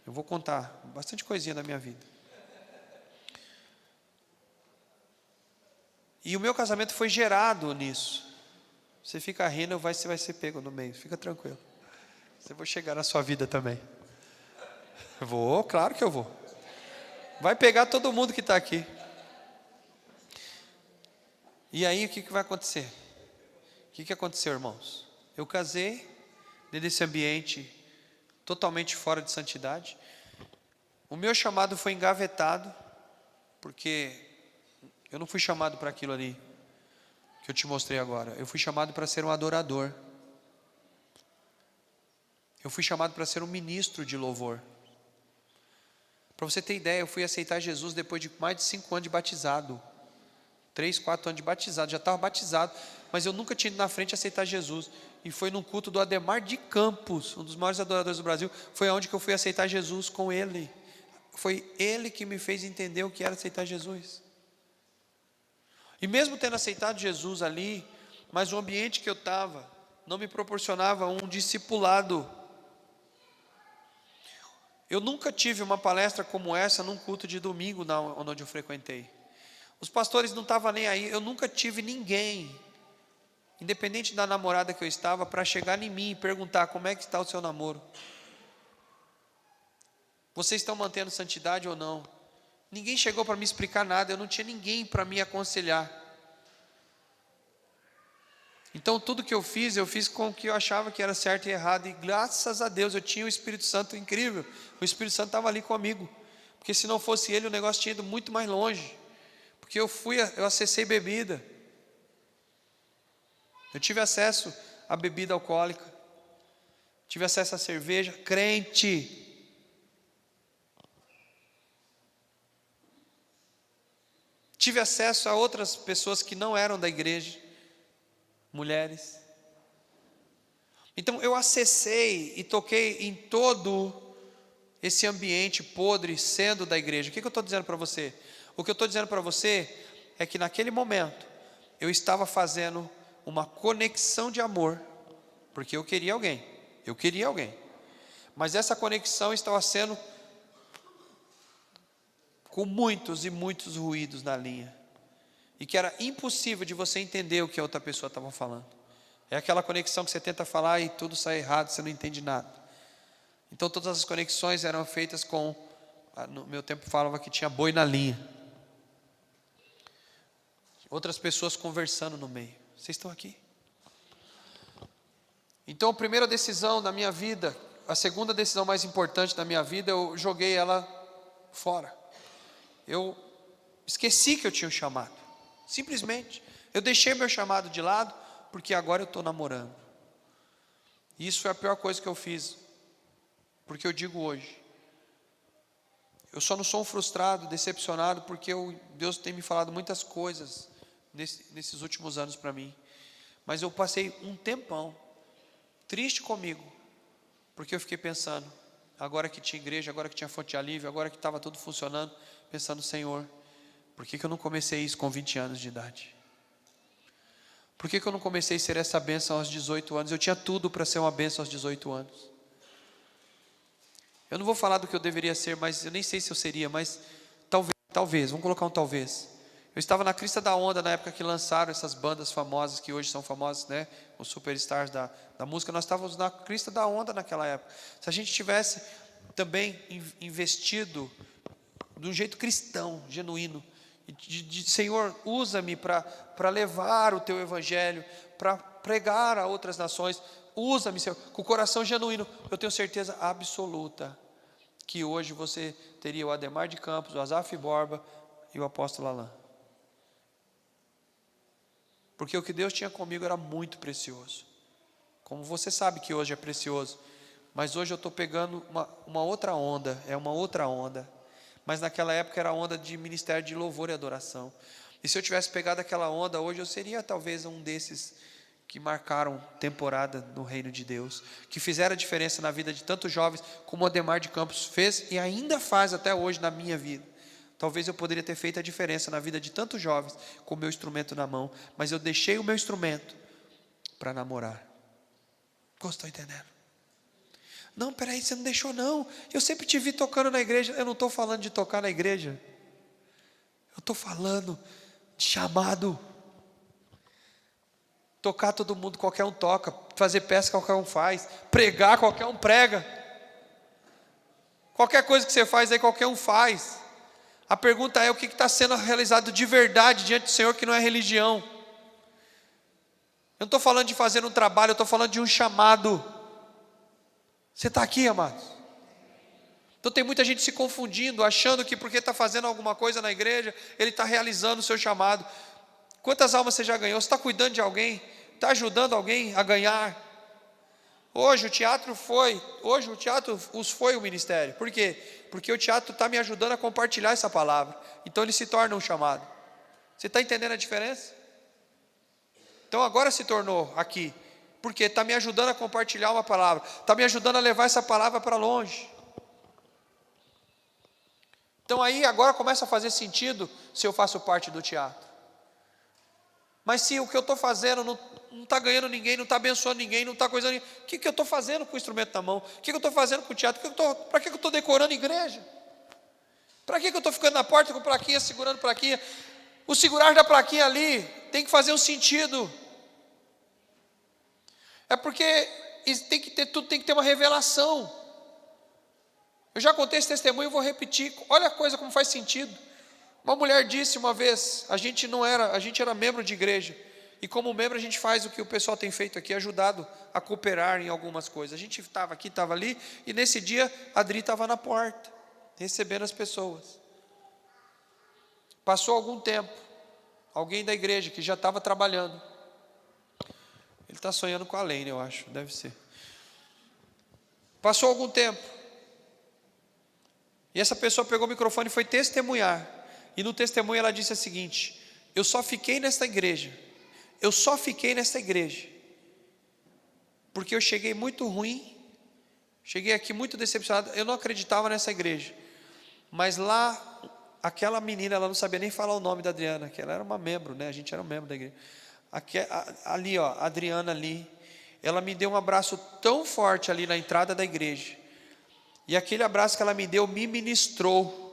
Eu vou contar bastante coisinha da minha vida. E o meu casamento foi gerado nisso. Você fica rindo, você vai ser pego no meio. Fica tranquilo. Você vai chegar na sua vida também. Vou, claro que eu vou. Vai pegar todo mundo que está aqui. E aí o que vai acontecer? O que aconteceu, irmãos? Eu casei dentro desse ambiente totalmente fora de santidade. O meu chamado foi engavetado, porque eu não fui chamado para aquilo ali que eu te mostrei agora. Eu fui chamado para ser um adorador. Eu fui chamado para ser um ministro de louvor. Para você ter ideia, eu fui aceitar Jesus depois de mais de 5 anos de batizado. 3, 4 anos de batizado, já estava batizado, mas eu nunca tinha ido na frente aceitar Jesus. E foi num culto do Ademar de Campos, um dos maiores adoradores do Brasil, foi onde que eu fui aceitar Jesus com ele. Foi ele que me fez entender o que era aceitar Jesus. E mesmo tendo aceitado Jesus ali, mas o ambiente que eu estava não me proporcionava um discipulado. Eu nunca tive uma palestra como essa num culto de domingo onde eu frequentei. Os pastores não estavam nem aí, eu nunca tive ninguém, independente da namorada que eu estava, para chegar em mim e perguntar como é que está o seu namoro. Vocês estão mantendo santidade ou não? Ninguém chegou para me explicar nada, eu não tinha ninguém para me aconselhar. Então tudo que eu fiz com o que eu achava que era certo e errado, e graças a Deus eu tinha o Espírito Santo incrível, o Espírito Santo estava ali comigo, porque se não fosse ele o negócio tinha ido muito mais longe, porque eu acessei bebida, eu tive acesso à bebida alcoólica, tive acesso à cerveja, crente, tive acesso a outras pessoas que não eram da igreja, mulheres. Então eu acessei e toquei em todo esse ambiente podre sendo da igreja. O que eu estou dizendo para você? O que eu estou dizendo para você é que naquele momento eu estava fazendo uma conexão de amor, porque eu queria alguém, mas essa conexão estava sendo com muitos e muitos ruídos na linha, e que era impossível de você entender o que a outra pessoa estava falando. É aquela conexão que você tenta falar e tudo sai errado, você não entende nada. Então todas as conexões eram feitas com, no meu tempo falava que tinha boi na linha, outras pessoas conversando no meio. Vocês estão aqui? Então a primeira decisão da minha vida, a segunda decisão mais importante da minha vida, eu joguei ela fora. Eu esqueci que eu tinha um chamado, simplesmente, eu deixei meu chamado de lado, porque agora eu estou namorando. E isso foi a pior coisa que eu fiz, porque eu digo hoje, eu só não sou um frustrado, decepcionado, porque Deus tem me falado muitas coisas nesses últimos anos para mim, mas eu passei um tempão triste comigo, porque eu fiquei pensando, agora que tinha igreja, agora que tinha fonte de alívio, agora que estava tudo funcionando, pensando, Senhor, por que eu não comecei isso com 20 anos de idade? Por que eu não comecei a ser essa bênção aos 18 anos? Eu tinha tudo para ser uma bênção aos 18 anos. Eu não vou falar do que eu deveria ser, mas eu nem sei se eu seria, mas talvez, vamos colocar um talvez. Eu estava na crista da onda na época que lançaram essas bandas famosas, que hoje são famosas, né? Os superstars da música, nós estávamos na crista da onda naquela época. Se a gente tivesse também investido de um jeito cristão, genuíno, Senhor, usa-me para levar o teu evangelho, para pregar a outras nações, usa-me, Senhor, com o coração genuíno, eu tenho certeza absoluta que hoje você teria o Ademar de Campos, o Asaf Borba, e o apóstolo Alain. Porque o que Deus tinha comigo era muito precioso. Como você sabe que hoje é precioso. Mas hoje eu estou pegando uma outra onda. É uma outra onda. Mas naquela época era a onda de ministério de louvor e adoração. E se eu tivesse pegado aquela onda hoje, eu seria talvez um desses que marcaram temporada no reino de Deus, que fizeram a diferença na vida de tantos jovens, como o Ademar de Campos fez e ainda faz até hoje na minha vida. Talvez eu poderia ter feito a diferença na vida de tantos jovens com o meu instrumento na mão, mas eu deixei o meu instrumento para namorar. Estou entendendo? Não, peraí, você não deixou não. Eu sempre te vi tocando na igreja. Eu não estou falando de tocar na igreja. Eu estou falando de chamado. Tocar todo mundo, qualquer um toca. Fazer peça, qualquer um faz. Pregar, qualquer um prega. Qualquer coisa que você faz aí, qualquer um faz. A pergunta é: o que está sendo realizado de verdade diante do Senhor, que não é religião? Eu não estou falando de fazer um trabalho, eu estou falando de um chamado. Você está aqui, amados? Então tem muita gente se confundindo, achando que porque está fazendo alguma coisa na igreja, ele está realizando o seu chamado. Quantas almas você já ganhou? Você está cuidando de alguém? Está ajudando alguém a ganhar? Hoje o teatro foi o ministério. Por quê? Porque o teatro está me ajudando a compartilhar essa palavra. Então ele se torna um chamado. Você está entendendo a diferença? Então agora se tornou aqui. Porque está me ajudando a compartilhar uma palavra. Está me ajudando a levar essa palavra para longe. Então aí agora começa a fazer sentido se eu faço parte do teatro. Mas se o que eu estou fazendo não está ganhando ninguém, não está abençoando ninguém, não está coisando ninguém, o que eu estou fazendo com o instrumento na mão? O que eu estou fazendo com o teatro? Para que eu estou decorando igreja? Para que eu estou ficando na porta com plaquinha, segurando plaquinha? O segurar da plaquinha ali tem que fazer um sentido. É porque tudo tem que ter uma revelação. Eu já contei esse testemunho e vou repetir. Olha a coisa como faz sentido. Uma mulher disse uma vez: a gente era membro de igreja, e como membro a gente faz o que o pessoal tem feito aqui, ajudado a cooperar em algumas coisas. A gente estava aqui, estava ali, e nesse dia a Adri estava na porta, recebendo as pessoas. Passou algum tempo, alguém da igreja que já estava trabalhando, ele está sonhando com a Lene, eu acho, deve ser. Passou algum tempo, e essa pessoa pegou o microfone e foi testemunhar. E no testemunho ela disse o seguinte: eu só fiquei nesta igreja, porque eu cheguei muito ruim, cheguei aqui muito decepcionado, eu não acreditava nessa igreja. Mas lá, aquela menina, ela não sabia nem falar o nome da Adriana, que ela era uma membro, né? A gente era um membro da igreja. Ali, ó, a Adriana ali, ela me deu um abraço tão forte ali na entrada da igreja. E aquele abraço que ela me deu me ministrou.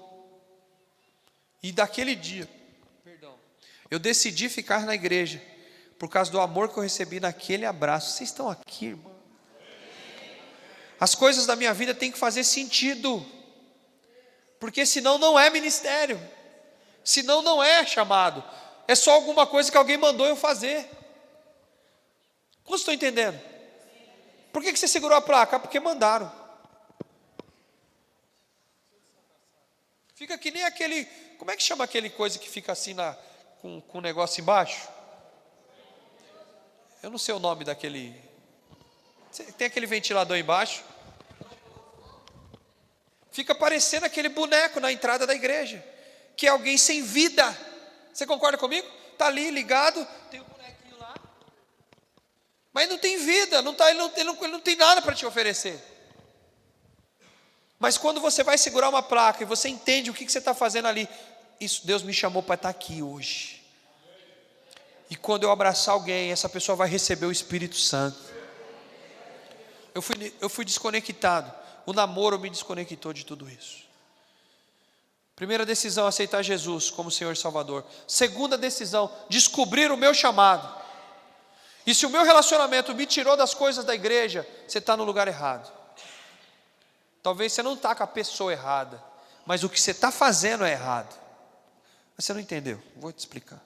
E daquele dia, eu decidi ficar na igreja, por causa do amor que eu recebi naquele abraço. Vocês estão aqui, irmão? As coisas da minha vida têm que fazer sentido, porque senão não é ministério, senão não é chamado, é só alguma coisa que alguém mandou eu fazer. Como estou entendendo? Por que você segurou a placa? Porque mandaram. Fica que nem aquele, como é que chama aquele coisa que fica assim com o negócio embaixo? Eu não sei o nome daquele. Tem aquele ventilador embaixo. Fica parecendo aquele boneco na entrada da igreja, que é alguém sem vida. Você concorda comigo? Está ali ligado, tem um bonequinho lá, mas não tem vida, ele não tem nada para te oferecer. Mas quando você vai segurar uma placa e você entende o que você está fazendo ali, isso, Deus me chamou para estar aqui hoje. E quando eu abraçar alguém, essa pessoa vai receber o Espírito Santo. Eu fui desconectado. O namoro me desconectou de tudo isso. Primeira decisão, aceitar Jesus como Senhor e Salvador. Segunda decisão, descobrir o meu chamado. E se o meu relacionamento me tirou das coisas da igreja, você está no lugar errado. Talvez você não está com a pessoa errada, mas o que você está fazendo é errado. Mas você não entendeu, vou te explicar.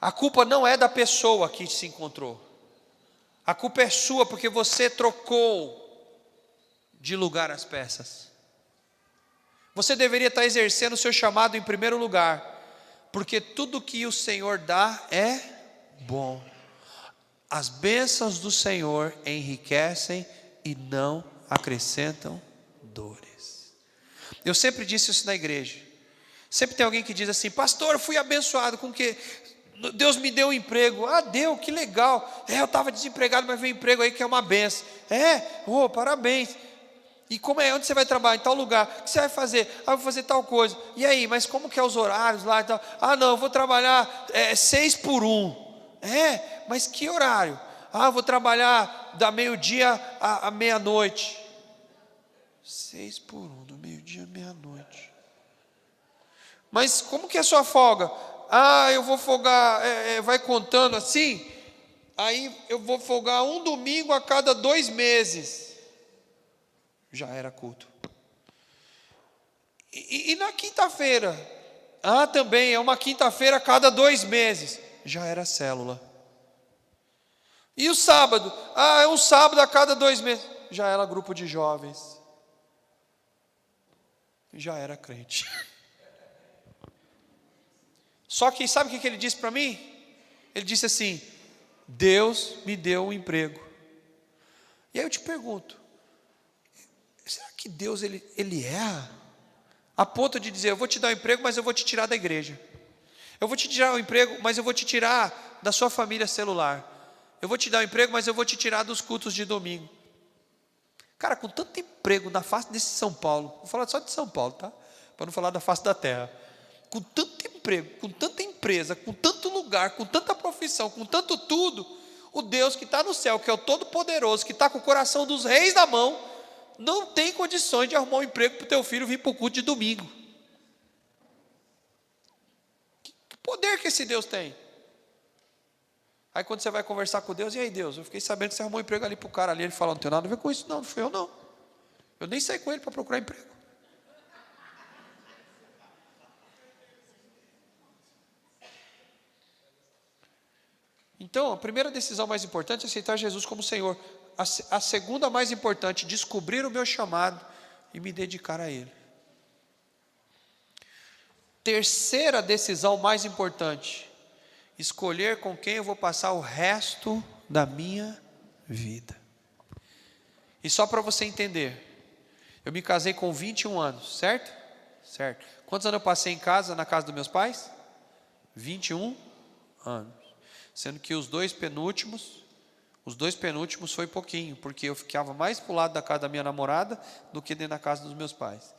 A culpa não é da pessoa que se encontrou. A culpa é sua porque você trocou de lugar as peças. Você deveria estar exercendo o seu chamado em primeiro lugar, porque tudo que o Senhor dá é bom. As bênçãos do Senhor enriquecem e não acrescentam dores. Eu sempre disse isso na igreja. Sempre tem alguém que diz assim: pastor, eu fui abençoado com o quê? Deus me deu um emprego. Ah, deu, que legal. Eu estava desempregado, mas veio um emprego aí que é uma benção. Parabéns. E como é? Onde você vai trabalhar? Em tal lugar. O que você vai fazer? Ah, vou fazer tal coisa. E aí, mas como que é os horários lá e tal? Ah, não, eu vou trabalhar 6 por 1. Mas que horário? Ah, eu vou trabalhar da meio-dia à meia-noite. 6 por 1, do meio-dia à meia-noite. Mas como que é a sua folga? Ah, eu vou folgar, vai contando assim. Aí eu vou folgar um domingo a cada 2 meses. Já era culto. E na quinta-feira? Ah, também é uma quinta-feira a cada 2 meses. Já era célula. E o sábado? Ah, é um sábado a cada 2 meses. Já era grupo de jovens. Já era crente. Só que sabe o que ele disse para mim? Ele disse assim: Deus me deu um emprego. E aí eu te pergunto, será que Deus ele erra? A ponto de dizer: eu vou te dar um emprego, mas eu vou te tirar da igreja. Eu vou te tirar um emprego, mas eu vou te tirar da sua família celular. Eu vou te dar um emprego, mas eu vou te tirar dos cultos de domingo. Cara, com tanto emprego na face desse São Paulo, vou falar só de São Paulo, tá? Para não falar da face da terra. Com tanto emprego, com tanta empresa, com tanto lugar, com tanta profissão, com tanto tudo, o Deus que está no céu, que é o Todo-Poderoso, que está com o coração dos reis na mão, não tem condições de arrumar um emprego para o teu filho vir para o culto de domingo. Que poder que esse Deus tem? Aí quando você vai conversar com Deus: e aí Deus, eu fiquei sabendo que você arrumou um emprego ali para o cara ali. Ele fala: não tem nada a ver com isso, não fui eu não. Eu nem saí com ele para procurar emprego. Então, a primeira decisão mais importante é aceitar Jesus como Senhor. A segunda mais importante, descobrir o meu chamado e me dedicar a Ele. Terceira decisão mais importante, escolher com quem eu vou passar o resto da minha vida. E só para você entender, eu me casei com 21 anos, certo? Certo. Quantos anos eu passei em casa, na casa dos meus pais? 21 anos. Sendo que os dois penúltimos foi pouquinho, porque eu ficava mais para o lado da casa da minha namorada do que dentro da casa dos meus pais.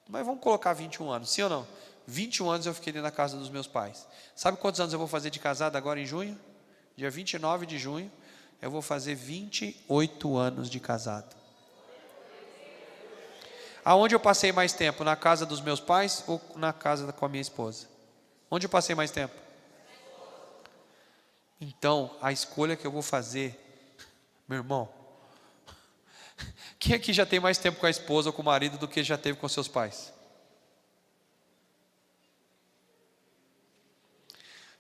Mas vamos colocar 21 anos, sim ou não? 21 anos eu fiquei dentro da casa dos meus pais. Sabe quantos anos eu vou fazer de casado agora em junho? Dia 29 de junho, eu vou fazer 28 anos de casado. Aonde eu passei mais tempo? Na casa dos meus pais ou na casa com a minha esposa? Onde eu passei mais tempo? Então, a escolha que eu vou fazer, meu irmão, quem aqui já tem mais tempo com a esposa ou com o marido do que já teve com seus pais?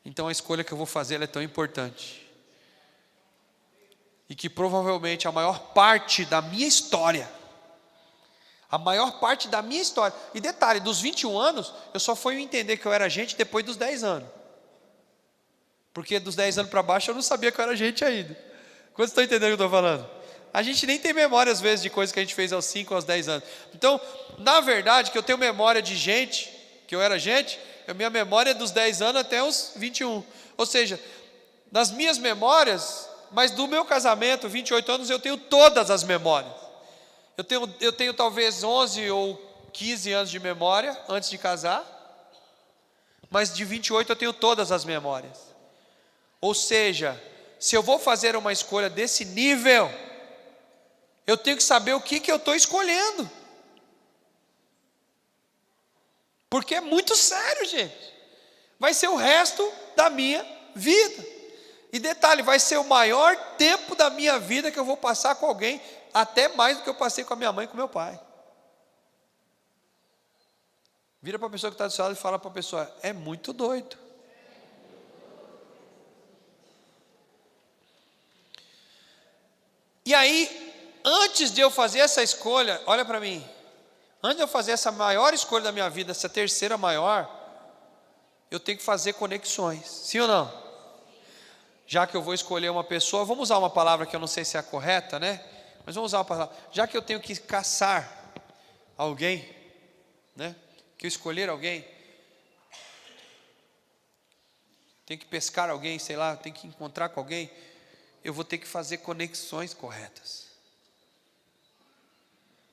Então a escolha que eu vou fazer, ela é tão importante. E que provavelmente a maior parte da minha história, e detalhe, dos 21 anos, eu só fui entender que eu era gente depois dos 10 anos. Porque dos 10 anos para baixo eu não sabia que eu era gente ainda. Quantos estão entendendo o que eu estou falando? A gente nem tem memória às vezes de coisas que a gente fez aos 5, aos 10 anos. Então, na verdade, que eu tenho memória de gente, que eu era gente, a minha memória é dos 10 anos até os 21. Ou seja, nas minhas memórias, mas do meu casamento, 28 anos, eu tenho todas as memórias. Eu tenho talvez 11 ou 15 anos de memória antes de casar, mas de 28 eu tenho todas as memórias. Ou seja, se eu vou fazer uma escolha desse nível, eu tenho que saber o que eu estou escolhendo. Porque é muito sério, gente. Vai ser o resto da minha vida. E detalhe, vai ser o maior tempo da minha vida que eu vou passar com alguém, até mais do que eu passei com a minha mãe e com meu pai. Vira para a pessoa que está do seu lado e fala para a pessoa: é muito doido. E aí, antes de eu fazer essa escolha, olha para mim, Antes de eu fazer essa maior escolha da minha vida, essa terceira maior, eu tenho que fazer conexões. Sim ou não? Já que eu vou escolher uma pessoa, vamos usar uma palavra que eu não sei se é a correta, né? Mas vamos usar uma palavra. Já que eu tenho que caçar alguém, né? Que eu escolher alguém, tenho que pescar alguém, sei lá, tenho que encontrar com alguém, eu vou ter que fazer conexões corretas.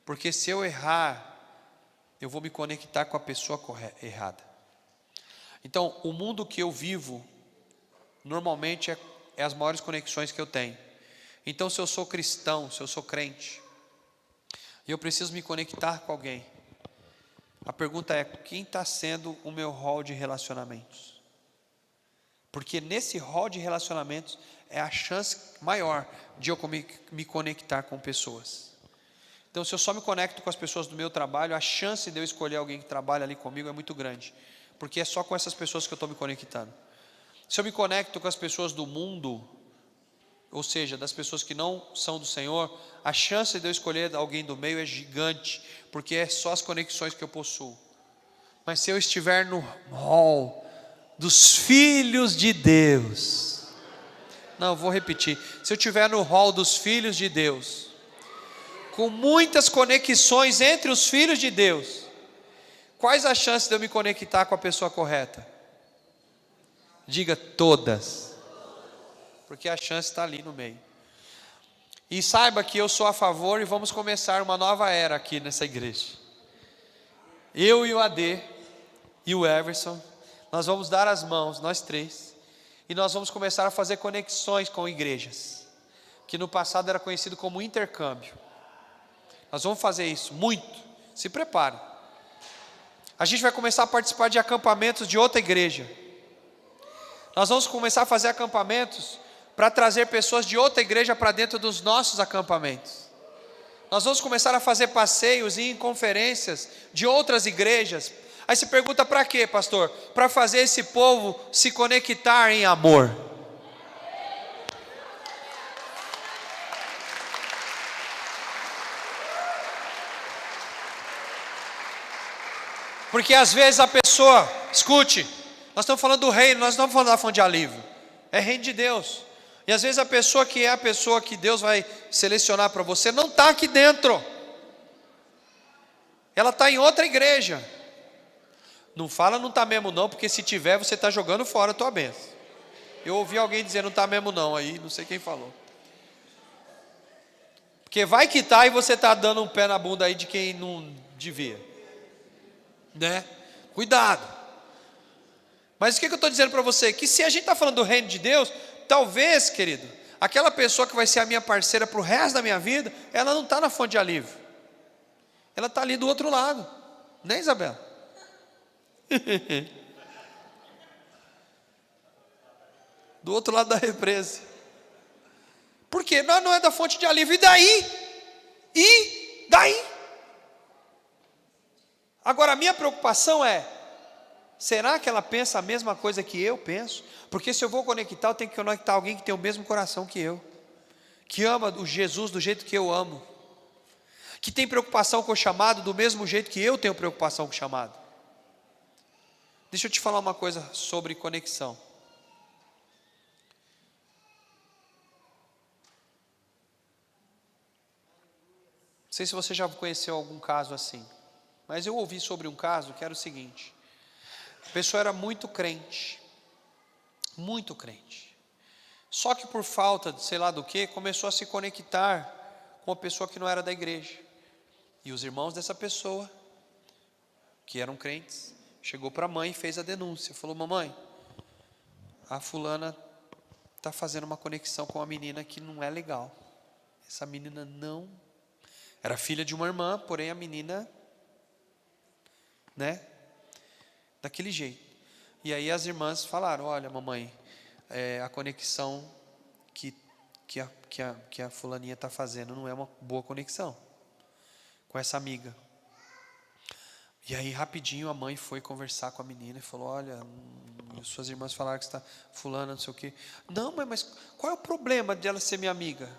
Porque se eu errar, eu vou me conectar com a pessoa errada. Então, o mundo que eu vivo, normalmente é as maiores conexões que eu tenho. Então, se eu sou cristão, se eu sou crente, e eu preciso me conectar com alguém, a pergunta é, quem está sendo o meu hall de relacionamentos? Porque nesse hall de relacionamentos é a chance maior de eu me conectar com pessoas. Então, se eu só me conecto com as pessoas do meu trabalho, a chance de eu escolher alguém que trabalha ali comigo é muito grande. Porque é só com essas pessoas que eu estou me conectando. Se eu me conecto com as pessoas do mundo, ou seja, das pessoas que não são do Senhor, a chance de eu escolher alguém do meio é gigante, porque é só as conexões que eu possuo. Mas se eu estiver no hall dos filhos de Deus, não, vou repetir, se eu estiver no hall dos filhos de Deus, com muitas conexões entre os filhos de Deus, quais as chances de eu me conectar com a pessoa correta? Diga todas, porque a chance está ali no meio. E saiba que eu sou a favor e vamos começar uma nova era aqui nessa igreja. Eu e o AD e o Everson, nós vamos dar as mãos, nós três, e nós vamos começar a fazer conexões com igrejas, que no passado era conhecido como intercâmbio. Nós vamos fazer isso, muito, se prepare. A gente vai começar a participar de acampamentos de outra igreja. Nós vamos começar a fazer acampamentos para trazer pessoas de outra igreja para dentro dos nossos acampamentos. Nós vamos começar a fazer passeios e ir em conferências de outras igrejas. Aí você pergunta, para quê, pastor? Para fazer esse povo se conectar em amor. Porque às vezes a pessoa, escute, nós estamos falando do reino, nós não estamos falando da fonte de alívio, é reino de Deus. E às vezes a pessoa que é a pessoa que Deus vai selecionar para você, não está aqui dentro, ela está em outra igreja. Não fala não está mesmo não, porque se tiver você está jogando fora a tua bênção. Eu ouvi alguém dizer não está mesmo não, aí não sei quem falou. Porque vai que está e você está dando um pé na bunda aí de quem não devia, né? Cuidado. Mas o que eu estou dizendo para você? Que se a gente está falando do reino de Deus, talvez, querido, aquela pessoa que vai ser a minha parceira para o resto da minha vida, ela não está na fonte de alívio, ela está ali do outro lado, né, Isabela? Do outro lado da represa. Por quê? Não é da fonte de alívio. E daí? Agora a minha preocupação é, será que ela pensa a mesma coisa que eu penso? Porque se eu vou conectar, eu tenho que conectar alguém que tem o mesmo coração que eu, que ama o Jesus do jeito que eu amo, que tem preocupação com o chamado do mesmo jeito que eu tenho preocupação com o chamado. Deixa eu te falar uma coisa sobre conexão. Não sei se você já conheceu algum caso assim, mas eu ouvi sobre um caso que era o seguinte: a pessoa era muito crente, só que por falta de sei lá do que, começou a se conectar com uma pessoa que não era da igreja, e os irmãos dessa pessoa, que eram crentes, chegou para a mãe e fez a denúncia, falou: mamãe, a fulana está fazendo uma conexão com uma menina que não é legal, essa menina não, era filha de uma irmã, porém a menina, né, daquele jeito. E aí as irmãs falaram: olha mamãe, a conexão que a fulaninha está fazendo não é uma boa conexão com essa amiga. E aí rapidinho a mãe foi conversar com a menina e falou: olha, suas irmãs falaram que você está fulana, não sei o quê. Não, mas qual é o problema de ela ser minha amiga?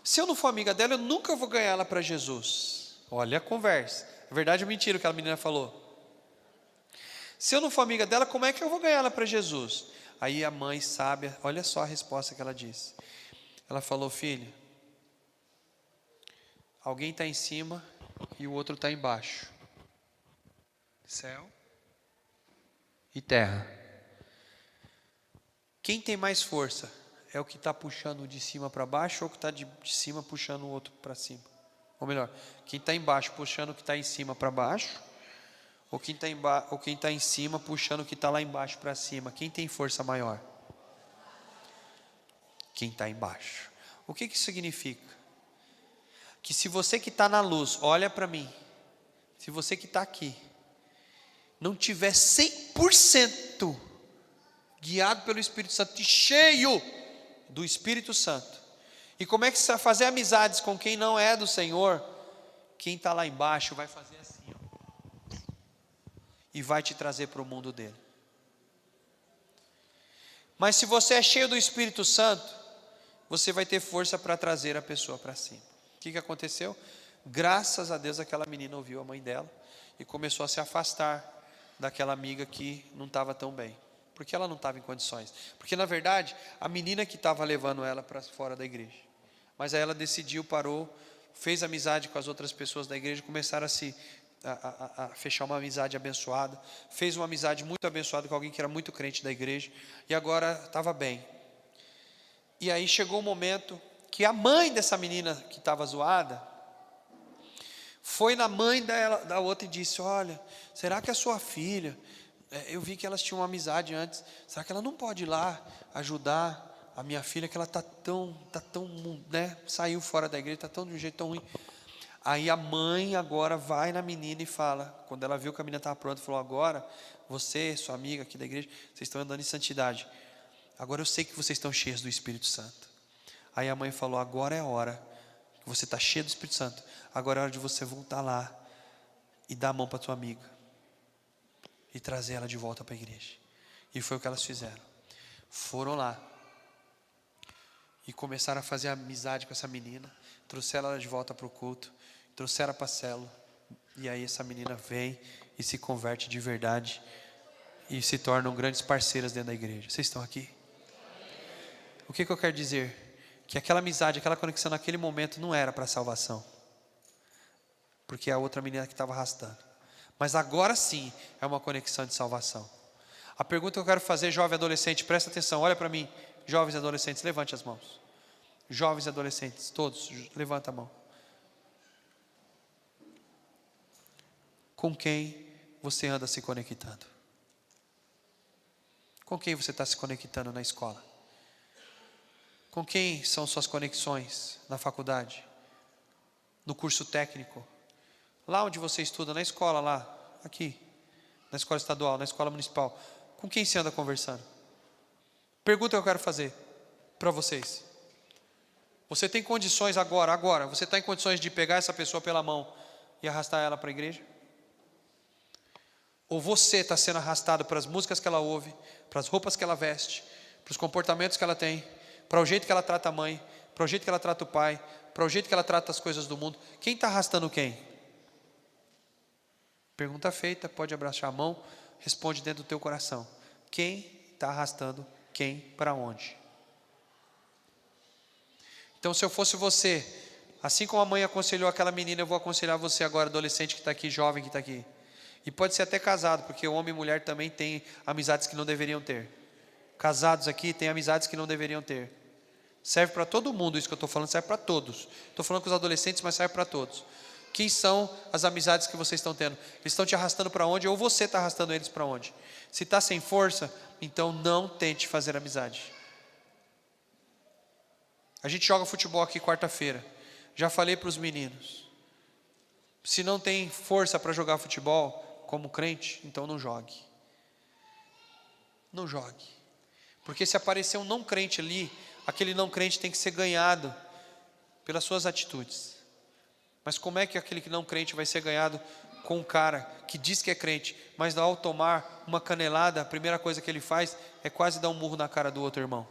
Se eu não for amiga dela, eu nunca vou ganhar ela para Jesus. Olha a conversa. É verdade ou mentira o que a menina falou? Se eu não for amiga dela, como é que eu vou ganhar ela para Jesus? Aí a mãe sábia, olha só a resposta que ela disse. Ela falou: filho, alguém está em cima e o outro está embaixo. Céu e terra. Quem tem mais força? É o que está puxando de cima para baixo ou o que está de cima puxando o outro para cima? Ou melhor, quem está embaixo puxando o que está em cima para baixo, ou quem está em cima puxando o que está lá embaixo para cima? Quem tem força maior? Quem está embaixo. O que isso significa? Que se você que está na luz, olha para mim, se você que está aqui, não tiver 100% guiado pelo Espírito Santo e cheio do Espírito Santo, e como é que você vai fazer amizades com quem não é do Senhor? Quem está lá embaixo vai fazer assim, ó, e vai te trazer para o mundo dele. Mas se você é cheio do Espírito Santo, você vai ter força para trazer a pessoa para cima. O que aconteceu? Graças a Deus aquela menina ouviu a mãe dela e começou a se afastar daquela amiga que não estava tão bem, porque ela não estava em condições. Porque na verdade a menina que estava levando ela para fora da igreja, mas aí ela decidiu, parou, fez amizade com as outras pessoas da igreja, começaram a fechar uma amizade abençoada, fez uma amizade muito abençoada com alguém que era muito crente da igreja, e agora estava bem. E aí chegou um momento que a mãe dessa menina que estava zoada, foi na mãe da outra e disse: olha, será que a sua filha, eu vi que elas tinham uma amizade antes, será que ela não pode ir lá ajudar a minha filha, que ela está tão, né, saiu fora da igreja, está tão de um jeito tão ruim. Aí a mãe agora vai na menina e fala, quando ela viu que a menina estava pronta, falou: agora, você, sua amiga aqui da igreja, vocês estão andando em santidade, agora eu sei que vocês estão cheios do Espírito Santo. Aí a mãe falou: agora é a hora, que você está cheio do Espírito Santo, agora é hora de você voltar lá e dar a mão para a tua amiga e trazer ela de volta para a igreja. E foi o que elas fizeram. Foram lá e começaram a fazer amizade com essa menina, trouxeram ela de volta para o culto, trouxeram ela para a célula, e aí essa menina vem e se converte de verdade e se tornam grandes parceiras dentro da igreja. Vocês estão aqui? O que eu quero dizer? Que aquela amizade, aquela conexão naquele momento não era para salvação, porque é a outra menina que estava arrastando, mas agora sim é uma conexão de salvação. A pergunta que eu quero fazer, jovem adolescente, presta atenção, olha para mim. Jovens e adolescentes, levante as mãos. Jovens e adolescentes, todos, levanta a mão. Com quem você anda se conectando? Com quem você está se conectando na escola? Com quem são suas conexões na faculdade? No curso técnico? Lá onde você estuda, na escola lá, aqui, na escola estadual, na escola municipal. Com quem você anda conversando? Pergunta que eu quero fazer para vocês. Você tem condições agora, você está em condições de pegar essa pessoa pela mão e arrastar ela para a igreja? Ou você está sendo arrastado para as músicas que ela ouve, para as roupas que ela veste, para os comportamentos que ela tem, para o jeito que ela trata a mãe, para o jeito que ela trata o pai, para o jeito que ela trata as coisas do mundo? Quem está arrastando quem? Pergunta feita, pode abraçar a mão, responde dentro do teu coração. Quem está arrastando quem para onde? Então, se eu fosse você, assim como a mãe aconselhou aquela menina, eu vou aconselhar você agora, adolescente que está aqui, jovem que está aqui. E pode ser até casado, porque homem e mulher também têm amizades que não deveriam ter. Casados aqui têm amizades que não deveriam ter. Serve para todo mundo isso que eu estou falando, serve para todos. Estou falando com os adolescentes, mas serve para todos. Quem são as amizades que vocês estão tendo? Eles estão te arrastando para onde? Ou você está arrastando eles para onde? Se está sem força, então não tente fazer amizade. A gente joga futebol aqui quarta-feira. Já falei para os meninos. Se não tem força para jogar futebol como crente, então não jogue. Não jogue. Porque se aparecer um não crente ali, aquele não crente tem que ser ganhado pelas suas atitudes. Mas como é que aquele que não crente vai ser ganhado com um cara que diz que é crente, mas ao tomar uma canelada, a primeira coisa que ele faz é quase dar um murro na cara do outro irmão?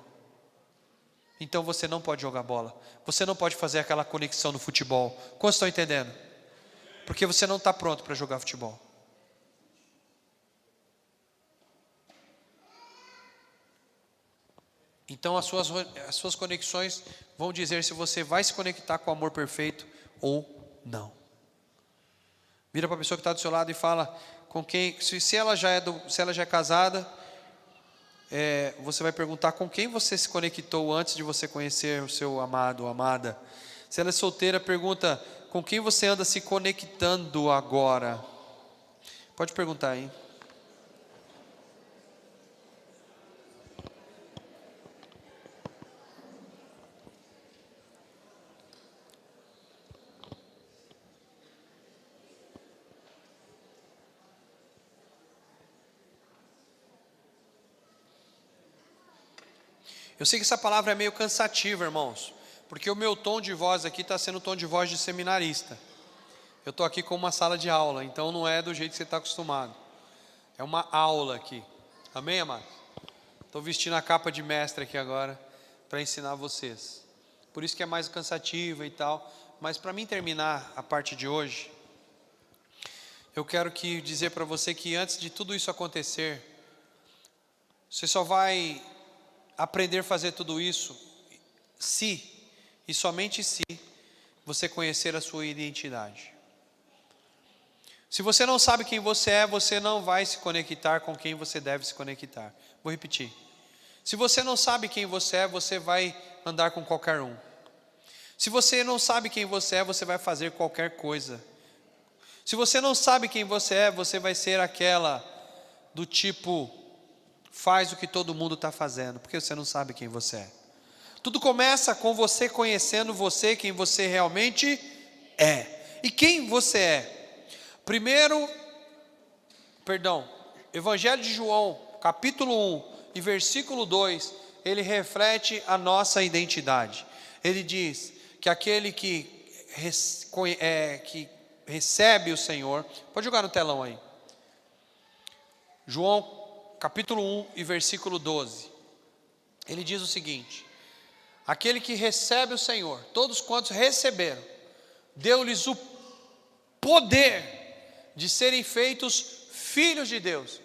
Então você não pode jogar bola, você não pode fazer aquela conexão no futebol. Quantos estão entendendo? Porque você não está pronto para jogar futebol. Então as suas conexões vão dizer se você vai se conectar com o amor perfeito ou não. Vira para a pessoa que está do seu lado e fala com quem, se ela já é casada, você vai perguntar com quem você se conectou antes de você conhecer o seu amado ou amada. Se ela é solteira, pergunta com quem você anda se conectando agora. Pode perguntar aí. Eu sei que essa palavra é meio cansativa, irmãos, porque o meu tom de voz aqui está sendo o tom de voz de seminarista. Eu estou aqui com uma sala de aula, então não é do jeito que você está acostumado. É uma aula aqui. Amém, amados? Estou vestindo a capa de mestre aqui agora, para ensinar vocês. Por isso que é mais cansativa e tal. Mas para mim terminar a parte de hoje, eu quero dizer para você que antes de tudo isso acontecer, você só vai aprender a fazer tudo isso se, e somente se, você conhecer a sua identidade. Se você não sabe quem você é, você não vai se conectar com quem você deve se conectar. Vou repetir. Se você não sabe quem você é, você vai andar com qualquer um. Se você não sabe quem você é, você vai fazer qualquer coisa. Se você não sabe quem você é, você vai ser aquela do tipo, faz o que todo mundo está fazendo, porque você não sabe quem você é. Tudo começa com você conhecendo você, quem você realmente é. E quem você é? Evangelho de João, capítulo 1 e versículo 2, ele reflete a nossa identidade. Ele diz que aquele que recebe o Senhor, pode jogar no telão aí. João capítulo 1 e versículo 12, ele diz o seguinte: aquele que recebe o Senhor, todos quantos receberam, deu-lhes o poder de serem feitos filhos de Deus,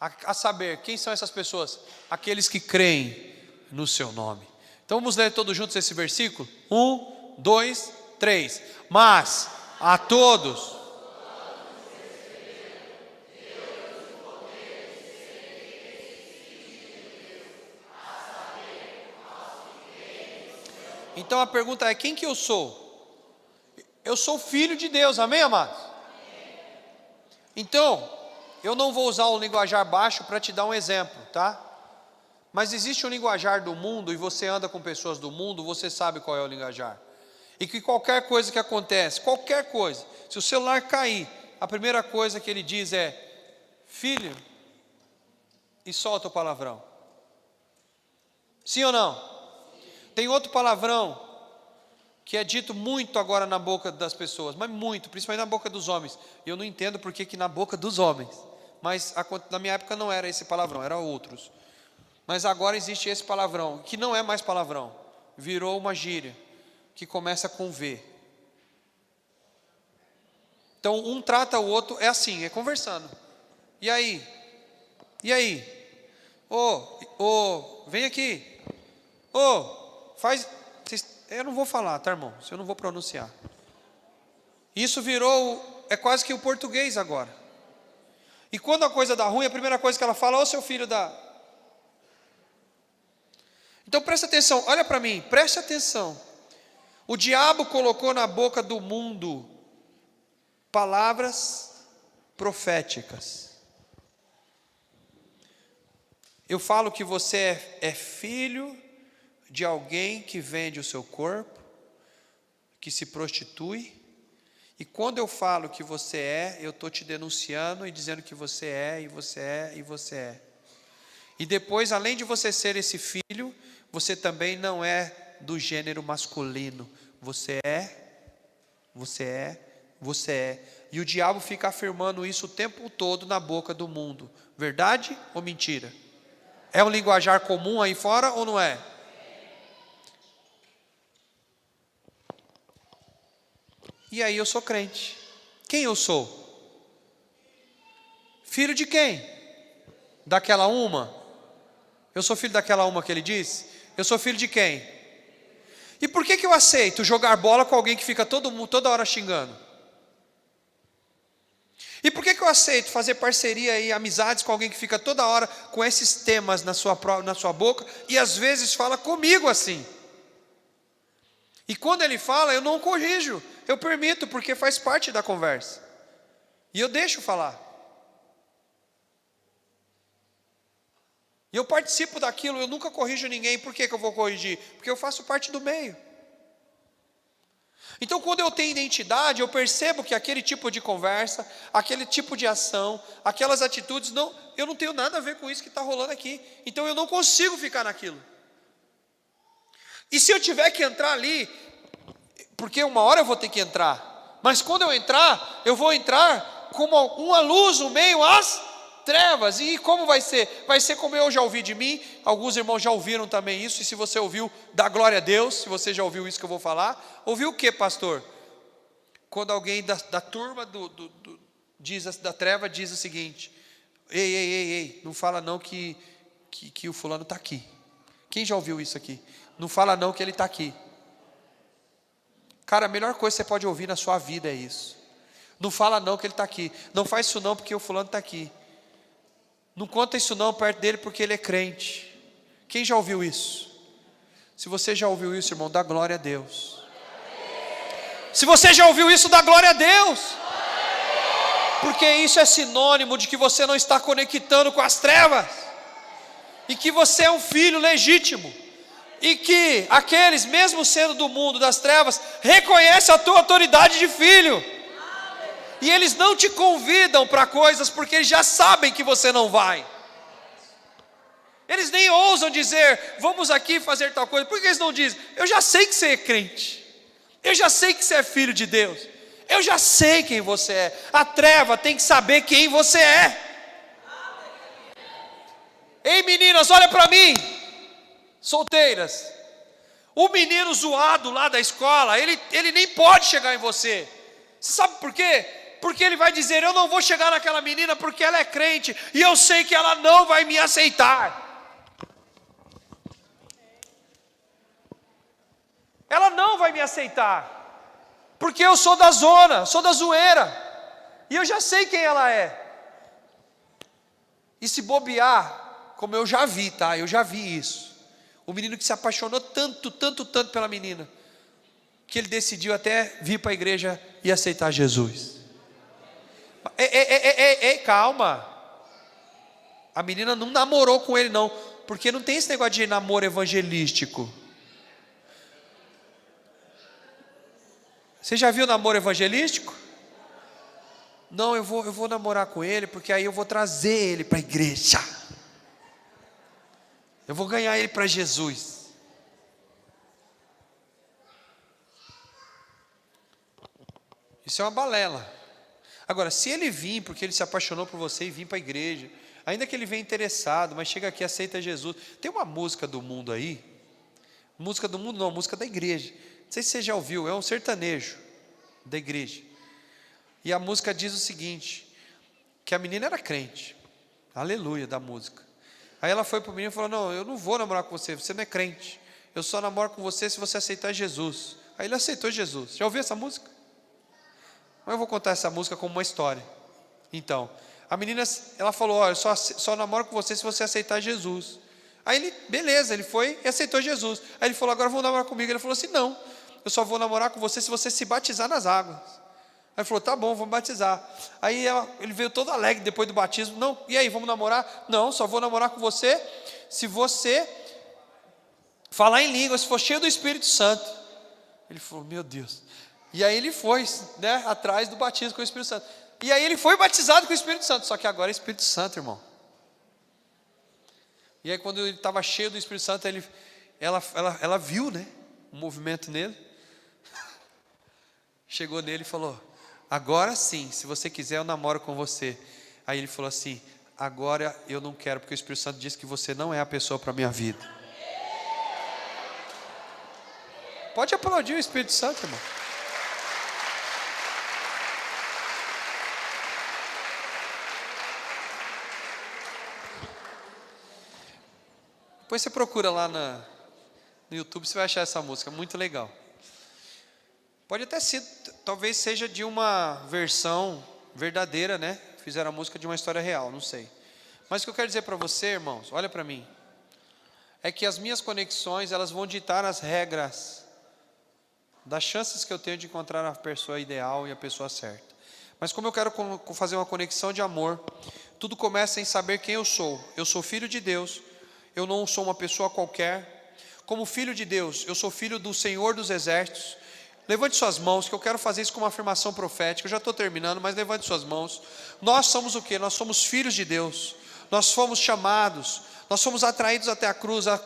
a saber, quem são essas pessoas? Aqueles que creem no seu nome. Então vamos ler todos juntos esse versículo? 1, 2, 3. Mas a todos Então a pergunta é: quem que eu sou? Eu sou filho de Deus, amém, amados? Então, eu não vou usar o linguajar baixo para te dar um exemplo, tá? Mas existe um linguajar do mundo, e você anda com pessoas do mundo, você sabe qual é o linguajar. E que qualquer coisa que acontece, qualquer coisa, se o celular cair, a primeira coisa que ele diz é: filho, e solta o palavrão. Sim ou não? Tem outro palavrão que é dito muito agora na boca das pessoas, mas muito, principalmente na boca dos homens. E eu não entendo por que na boca dos homens, mas na minha época não era esse palavrão, eram outros. Mas agora existe esse palavrão, que não é mais palavrão, virou uma gíria, que começa com V. Então um trata o outro, é assim, é conversando. E aí? E aí? Vem aqui. Faz... Eu não vou falar, tá, irmão? Eu não vou pronunciar. Isso virou, é quase que o português agora. E quando a coisa dá ruim, a primeira coisa que ela fala: ô seu filho da... Então presta atenção, olha para mim, preste atenção. O diabo colocou na boca do mundo palavras proféticas. Eu falo que você é filho de alguém que vende o seu corpo, que se prostitui. E quando eu falo que você eu estou te denunciando e dizendo que você e você e você é. E depois, além de você ser esse filho, você também não é do gênero masculino. Você é. E o diabo fica afirmando isso o tempo todo na boca do mundo. Verdade ou mentira? É um linguajar comum aí fora ou não é? E aí eu sou crente. Quem eu sou? Filho de quem? Daquela uma? Eu sou filho daquela uma que ele disse? Eu sou filho de quem? E por que eu aceito jogar bola com alguém que fica toda hora xingando? E por que eu aceito fazer parceria e amizades com alguém que fica toda hora com esses temas na sua boca e às vezes fala comigo assim? E quando ele fala, eu não corrijo, eu permito, porque faz parte da conversa. E eu deixo falar. E eu participo daquilo, eu nunca corrijo ninguém. Por que eu vou corrigir? Porque eu faço parte do meio. Então, quando eu tenho identidade, eu percebo que aquele tipo de conversa, aquele tipo de ação, aquelas atitudes, eu não tenho nada a ver com isso que está rolando aqui. Então, eu não consigo ficar naquilo. E se eu tiver que entrar ali, porque uma hora eu vou ter que entrar, mas quando eu entrar, eu vou entrar como uma luz no meio às trevas. E como vai ser? Vai ser como eu já ouvi de mim. Alguns irmãos já ouviram também isso. E se você ouviu, dá glória a Deus. Se você já ouviu isso que eu vou falar. Ouviu o que, pastor? Quando alguém da turma da treva diz o seguinte: ei, não fala não que o fulano está aqui. Quem já ouviu isso aqui? Não fala não que ele está aqui. Cara, a melhor coisa que você pode ouvir na sua vida é isso. Não fala não que ele está aqui. Não faz isso não porque o fulano está aqui. Não conta isso não perto dele porque ele é crente. Quem já ouviu isso? Se você já ouviu isso, irmão, dá glória a Deus. Se você já ouviu isso, dá glória a Deus. Porque isso é sinônimo de que você não está conectando com as trevas. E que você é um filho legítimo. E que aqueles, mesmo sendo do mundo das trevas, reconhecem a tua autoridade de filho. E eles não te convidam para coisas porque eles já sabem que você não vai. Eles nem ousam dizer, vamos aqui fazer tal coisa. Por que eles não dizem? Eu já sei que você é crente. Eu já sei que você é filho de Deus. Eu já sei quem você é. A treva tem que saber quem você é. Ei, meninas, olha para mim. Solteiras. O menino zoado lá da escola, ele nem pode chegar em você. Você sabe por quê? Porque ele vai dizer, eu não vou chegar naquela menina porque ela é crente, e eu sei que ela não vai me aceitar. Ela não vai me aceitar, porque eu sou da zona, sou da zoeira, e eu já sei quem ela é. E se bobear, como eu já vi, tá? Eu já vi isso. O menino que se apaixonou tanto pela menina, que ele decidiu até vir para a igreja e aceitar Jesus. Calma. A menina não namorou com ele não, porque não tem esse negócio de namoro evangelístico. Você já viu namoro evangelístico? Não, eu vou namorar com ele, porque aí eu vou trazer ele para a igreja. Eu vou ganhar ele para Jesus. Isso é uma balela. Agora, se ele vir porque ele se apaixonou por você e vir para a igreja, ainda que ele venha interessado, mas chega aqui e aceita Jesus. Tem uma música do mundo aí, música do mundo não, música da igreja. Não sei se você já ouviu, é um sertanejo da igreja. E a música diz o seguinte, que a menina era crente, aleluia da música. Aí ela foi para o menino e falou, não, eu não vou namorar com você, você não é crente. Eu só namoro com você se você aceitar Jesus. Aí ele aceitou Jesus. Já ouviu essa música? Mas eu vou contar essa música como uma história. Então, a menina, ela falou, eu só namoro com você se você aceitar Jesus. Aí ele, beleza, ele foi e aceitou Jesus. Aí ele falou, agora vamos namorar comigo. Ele falou assim, não, eu só vou namorar com você se você se batizar nas águas. Aí ele falou, tá bom, vamos batizar. Aí ele veio todo alegre depois do batismo, não, e aí, vamos namorar? Não, só vou namorar com você se você falar em língua, se for cheio do Espírito Santo. Ele falou, meu Deus. E aí ele foi, né, atrás do batismo com o Espírito Santo. E aí ele foi batizado com o Espírito Santo, só que agora é Espírito Santo, irmão. E aí quando ele estava cheio do Espírito Santo, ela viu, né, o movimento nele. Chegou nele e falou, agora sim, se você quiser eu namoro com você. Aí ele falou assim, agora eu não quero, porque o Espírito Santo disse que você não é a pessoa para a minha vida. Pode aplaudir o Espírito Santo, irmão. Depois você procura lá no YouTube, você vai achar essa música, muito legal. Pode até ser, talvez seja de uma versão verdadeira, né? Fizeram a música de uma história real, não sei. Mas o que eu quero dizer para você, irmãos, olha para mim, é que as minhas conexões, elas vão ditar as regras das chances que eu tenho de encontrar a pessoa ideal e a pessoa certa. Mas como eu quero fazer uma conexão de amor, tudo começa em saber quem eu sou. Eu sou filho de Deus, eu não sou uma pessoa qualquer. Como filho de Deus, eu sou filho do Senhor dos Exércitos. Levante suas mãos, que eu quero fazer isso com uma afirmação profética. Eu já estou terminando, mas levante suas mãos. Nós somos o quê? Nós somos filhos de Deus. Nós fomos chamados, nós fomos atraídos até a cruz. A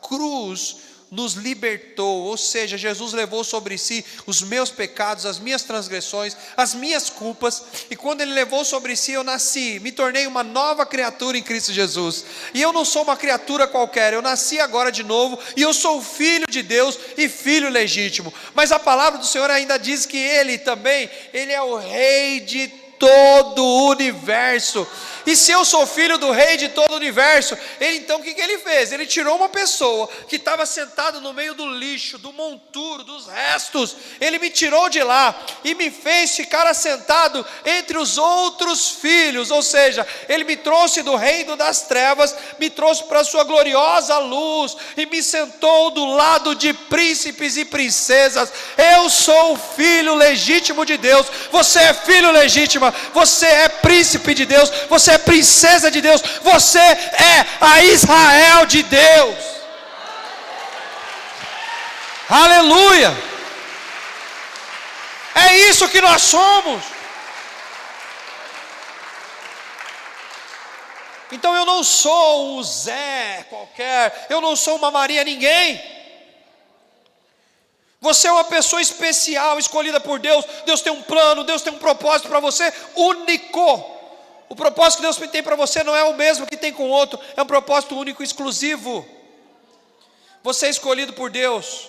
cruz nos libertou, ou seja, Jesus levou sobre si os meus pecados, as minhas transgressões, as minhas culpas, e quando Ele levou sobre si, eu nasci, me tornei uma nova criatura em Cristo Jesus, e eu não sou uma criatura qualquer, eu nasci agora de novo, e eu sou filho de Deus, e filho legítimo, mas a palavra do Senhor ainda diz que Ele também, Ele é o Rei de todo o universo, e se eu sou filho do Rei de todo o universo, então o que Ele fez? Ele tirou uma pessoa que estava sentada no meio do lixo, do monturo, dos restos, Ele me tirou de lá, e me fez ficar assentado entre os outros filhos, ou seja, Ele me trouxe do reino das trevas, me trouxe para a sua gloriosa luz, e me sentou do lado de príncipes e princesas. Eu sou o filho legítimo de Deus, você é filho legítimo, você é príncipe de Deus, você é princesa de Deus, você é a Israel de Deus. Aleluia! É isso que nós somos. Então eu não sou o Zé qualquer, eu não sou uma Maria ninguém. Você é uma pessoa especial, escolhida por Deus. Deus tem um plano, Deus tem um propósito para você, único. O propósito que Deus tem para você não é o mesmo que tem com o outro, é um propósito único, exclusivo. Você é escolhido por Deus.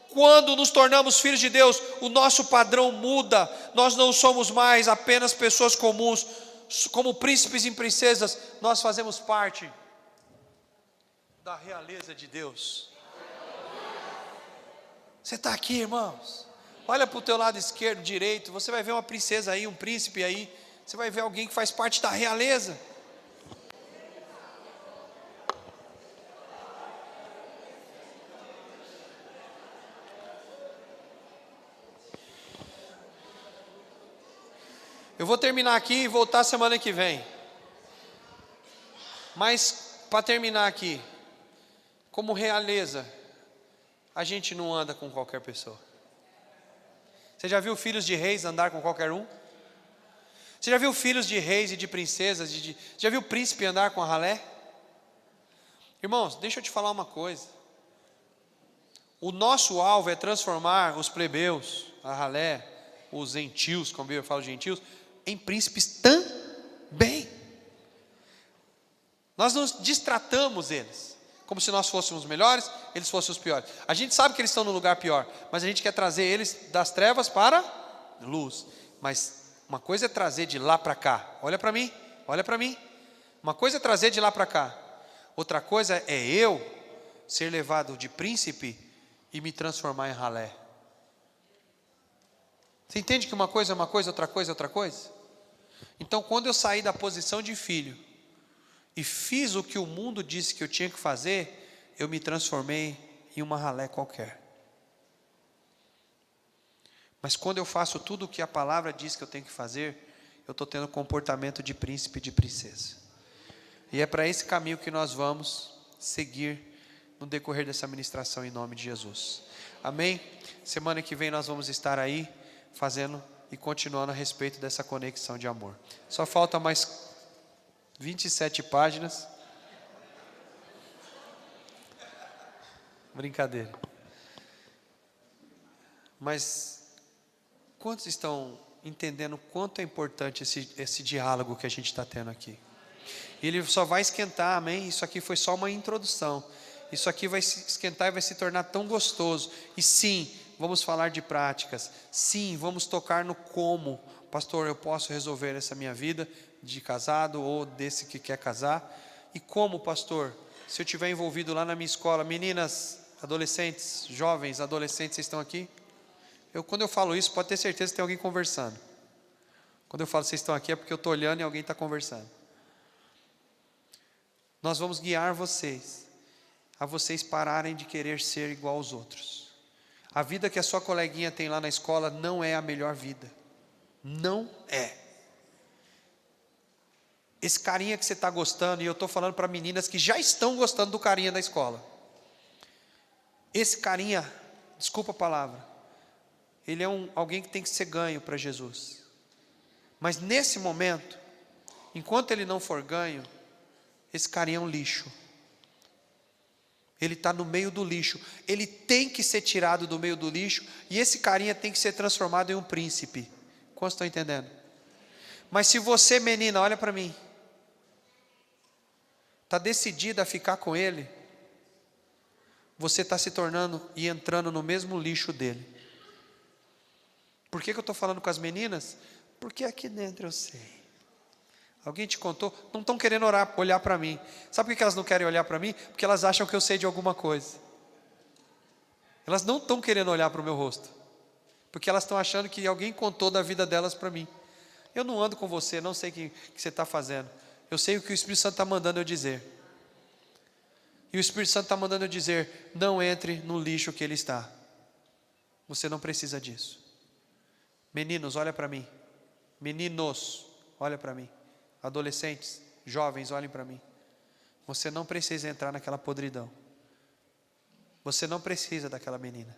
Quando nos tornamos filhos de Deus, o nosso padrão muda. Nós não somos mais apenas pessoas comuns, como príncipes e princesas, nós fazemos parte da realeza de Deus. Você está aqui, irmãos, olha para o teu lado esquerdo, direito, você vai ver uma princesa aí, um príncipe aí, você vai ver alguém que faz parte da realeza. Eu vou terminar aqui e voltar semana que vem. Mas, para terminar aqui, como realeza, a gente não anda com qualquer pessoa. Você já viu filhos de reis andar com qualquer um? Você já viu filhos de reis e de princesas? Já viu príncipe andar com a ralé? Irmãos, deixa eu te falar uma coisa. O nosso alvo é transformar os plebeus, a ralé, os gentios, como eu falo gentios, em príncipes também. Nós nos distratamos eles, como se nós fôssemos melhores, eles fossem os piores. A gente sabe que eles estão no lugar pior, mas a gente quer trazer eles das trevas para a luz. Mas uma coisa é trazer de lá para cá. Olha para mim, olha para mim. Uma coisa é trazer de lá para cá. Outra coisa é eu ser levado de príncipe e me transformar em ralé. Você entende que uma coisa é uma coisa, outra coisa é outra coisa? Então, quando eu saí da posição de filho e fiz o que o mundo disse que eu tinha que fazer, eu me transformei em uma ralé qualquer. Mas quando eu faço tudo o que a palavra diz que eu tenho que fazer, eu estou tendo comportamento de príncipe e de princesa. E é para esse caminho que nós vamos seguir no decorrer dessa ministração em nome de Jesus. Amém? Semana que vem nós vamos estar aí fazendo e continuando a respeito dessa conexão de amor. Só falta mais 27 páginas. Brincadeira. Mas quantos estão entendendo quanto é importante esse diálogo que a gente está tendo aqui? Ele só vai esquentar, amém? Isso aqui foi só uma introdução. Isso aqui vai se esquentar e vai se tornar tão gostoso. E sim, vamos falar de práticas. Sim, vamos tocar no como. Pastor, eu posso resolver essa minha vida de casado ou desse que quer casar? E como, pastor? se eu tiver envolvido lá na minha escola, meninas, adolescentes, jovens, adolescentes, vocês estão aqui? Quando eu falo isso, pode ter certeza que tem alguém conversando. Quando eu falo vocês estão aqui, é porque eu estou olhando e alguém está conversando. Nós vamos guiar vocês, a vocês pararem de querer ser igual aos outros. A vida que a sua coleguinha tem lá na escola não é a melhor vida. Não é. Esse carinha que você está gostando, e eu estou falando para meninas que já estão gostando do carinha da escola. Esse carinha, desculpa a palavra, ele é alguém que tem que ser ganho para Jesus. Mas nesse momento, enquanto ele não for ganho, esse carinha é um lixo. Ele está no meio do lixo. Ele tem que ser tirado do meio do lixo, e esse carinha tem que ser transformado em um príncipe. Quantos estão entendendo? Mas se você, menina, olha para mim, está decidida a ficar com ele, você está se tornando e entrando no mesmo lixo dele. Por que eu estou falando com as meninas? Porque aqui dentro eu sei. Alguém te contou? Não estão querendo olhar para mim. Sabe por que elas não querem olhar para mim? Porque elas acham que eu sei de alguma coisa. Elas não estão querendo olhar para o meu rosto, porque elas estão achando que alguém contou da vida delas para mim. Eu não ando com você, não sei o que você está fazendo. Eu sei o que o Espírito Santo está mandando eu dizer. E o Espírito Santo está mandando eu dizer: não entre no lixo que ele está. Você não precisa disso. Meninos, olha para mim. Meninos, olha para mim. Adolescentes, jovens, olhem para mim. Você não precisa entrar naquela podridão. Você não precisa daquela menina.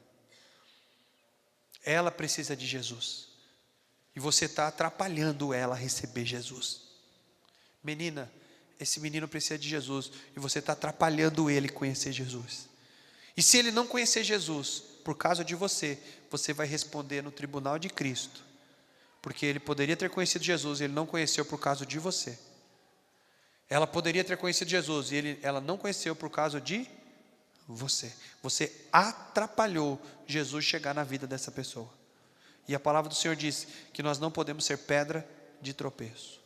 Ela precisa de Jesus. E você está atrapalhando ela a receber Jesus. Menina, esse menino precisa de Jesus, e você está atrapalhando ele conhecer Jesus. E se ele não conhecer Jesus, por causa de você, você vai responder no tribunal de Cristo. Porque ele poderia ter conhecido Jesus e ele não conheceu por causa de você. Ela poderia ter conhecido Jesus e ela não conheceu por causa de você. Você atrapalhou Jesus chegar na vida dessa pessoa. E a palavra do Senhor diz que nós não podemos ser pedra de tropeço.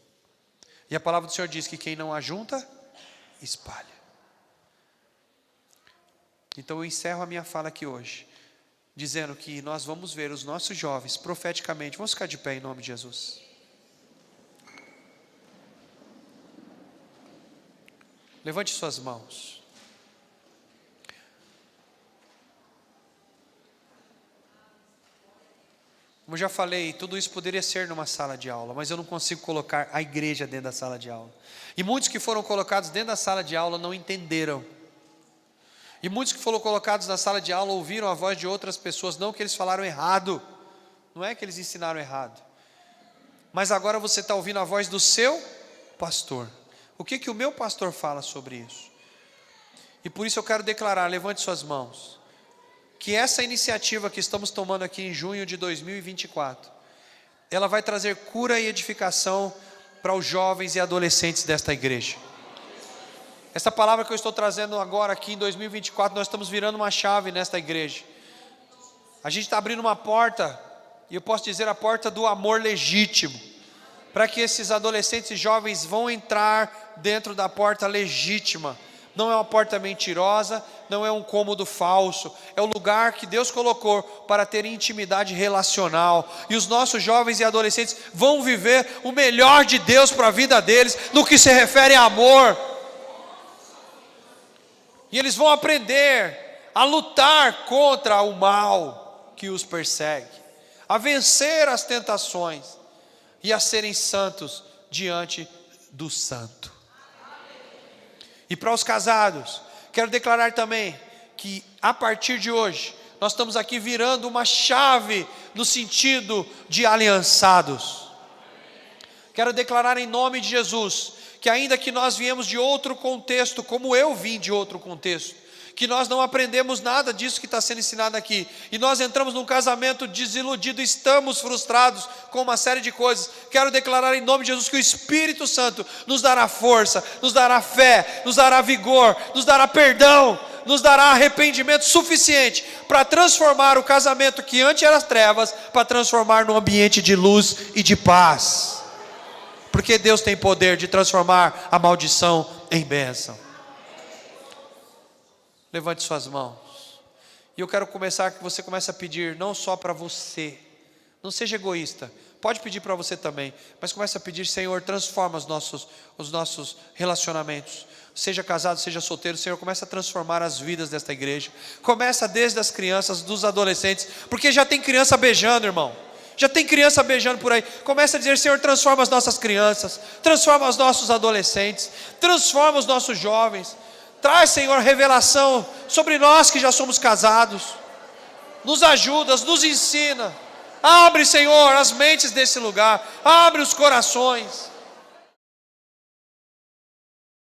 E a palavra do Senhor diz que quem não ajunta, espalha. Então eu encerro a minha fala aqui hoje, dizendo que nós vamos ver os nossos jovens, profeticamente, vamos ficar de pé em nome de Jesus. Levante suas mãos. Como eu já falei, tudo isso poderia ser numa sala de aula, mas eu não consigo colocar a igreja dentro da sala de aula. E muitos que foram colocados dentro da sala de aula não entenderam. E muitos que foram colocados na sala de aula ouviram a voz de outras pessoas, não que eles falaram errado, não é que eles ensinaram errado, mas agora você está ouvindo a voz do seu pastor. O que o meu pastor fala sobre isso? E por isso eu quero declarar, levante suas mãos, que essa iniciativa que estamos tomando aqui em junho de 2024, ela vai trazer cura e edificação para os jovens e adolescentes desta igreja. Essa palavra que eu estou trazendo agora aqui em 2024, nós estamos virando uma chave nesta igreja. A gente está abrindo uma porta, e eu posso dizer a porta do amor legítimo, para que esses adolescentes e jovens vão entrar dentro da porta legítima. Não é uma porta mentirosa, não é um cômodo falso, é o lugar que Deus colocou para ter intimidade relacional. E os nossos jovens e adolescentes vão viver o melhor de Deus para a vida deles, no que se refere a amor. E eles vão aprender a lutar contra o mal que os persegue, a vencer as tentações e a serem santos diante do santo. E para os casados, quero declarar também que a partir de hoje, nós estamos aqui virando uma chave no sentido de aliançados. Quero declarar em nome de Jesus, que ainda que nós viemos de outro contexto, como eu vim de outro contexto, que nós não aprendemos nada disso que está sendo ensinado aqui, e nós entramos num casamento desiludido, estamos frustrados com uma série de coisas. Quero declarar em nome de Jesus que o Espírito Santo nos dará força, nos dará fé, nos dará vigor, nos dará perdão, nos dará arrependimento suficiente para transformar o casamento que antes era trevas, para transformar num ambiente de luz e de paz. Porque Deus tem poder de transformar a maldição em bênção. Levante suas mãos. E eu quero começar que você comece a pedir não só para você. Não seja egoísta. Pode pedir para você também, mas comece a pedir: Senhor, transforma os nossos relacionamentos. Seja casado, seja solteiro, Senhor, começa a transformar as vidas desta igreja. Começa desde as crianças, dos adolescentes, porque já tem criança beijando, irmão. Já tem criança beijando por aí. Começa a dizer: Senhor, transforma as nossas crianças, transforma os nossos adolescentes, transforma os nossos jovens. Traz, Senhor, revelação sobre nós que já somos casados. Nos ajuda, nos ensina. Abre, Senhor, as mentes desse lugar. Abre os corações.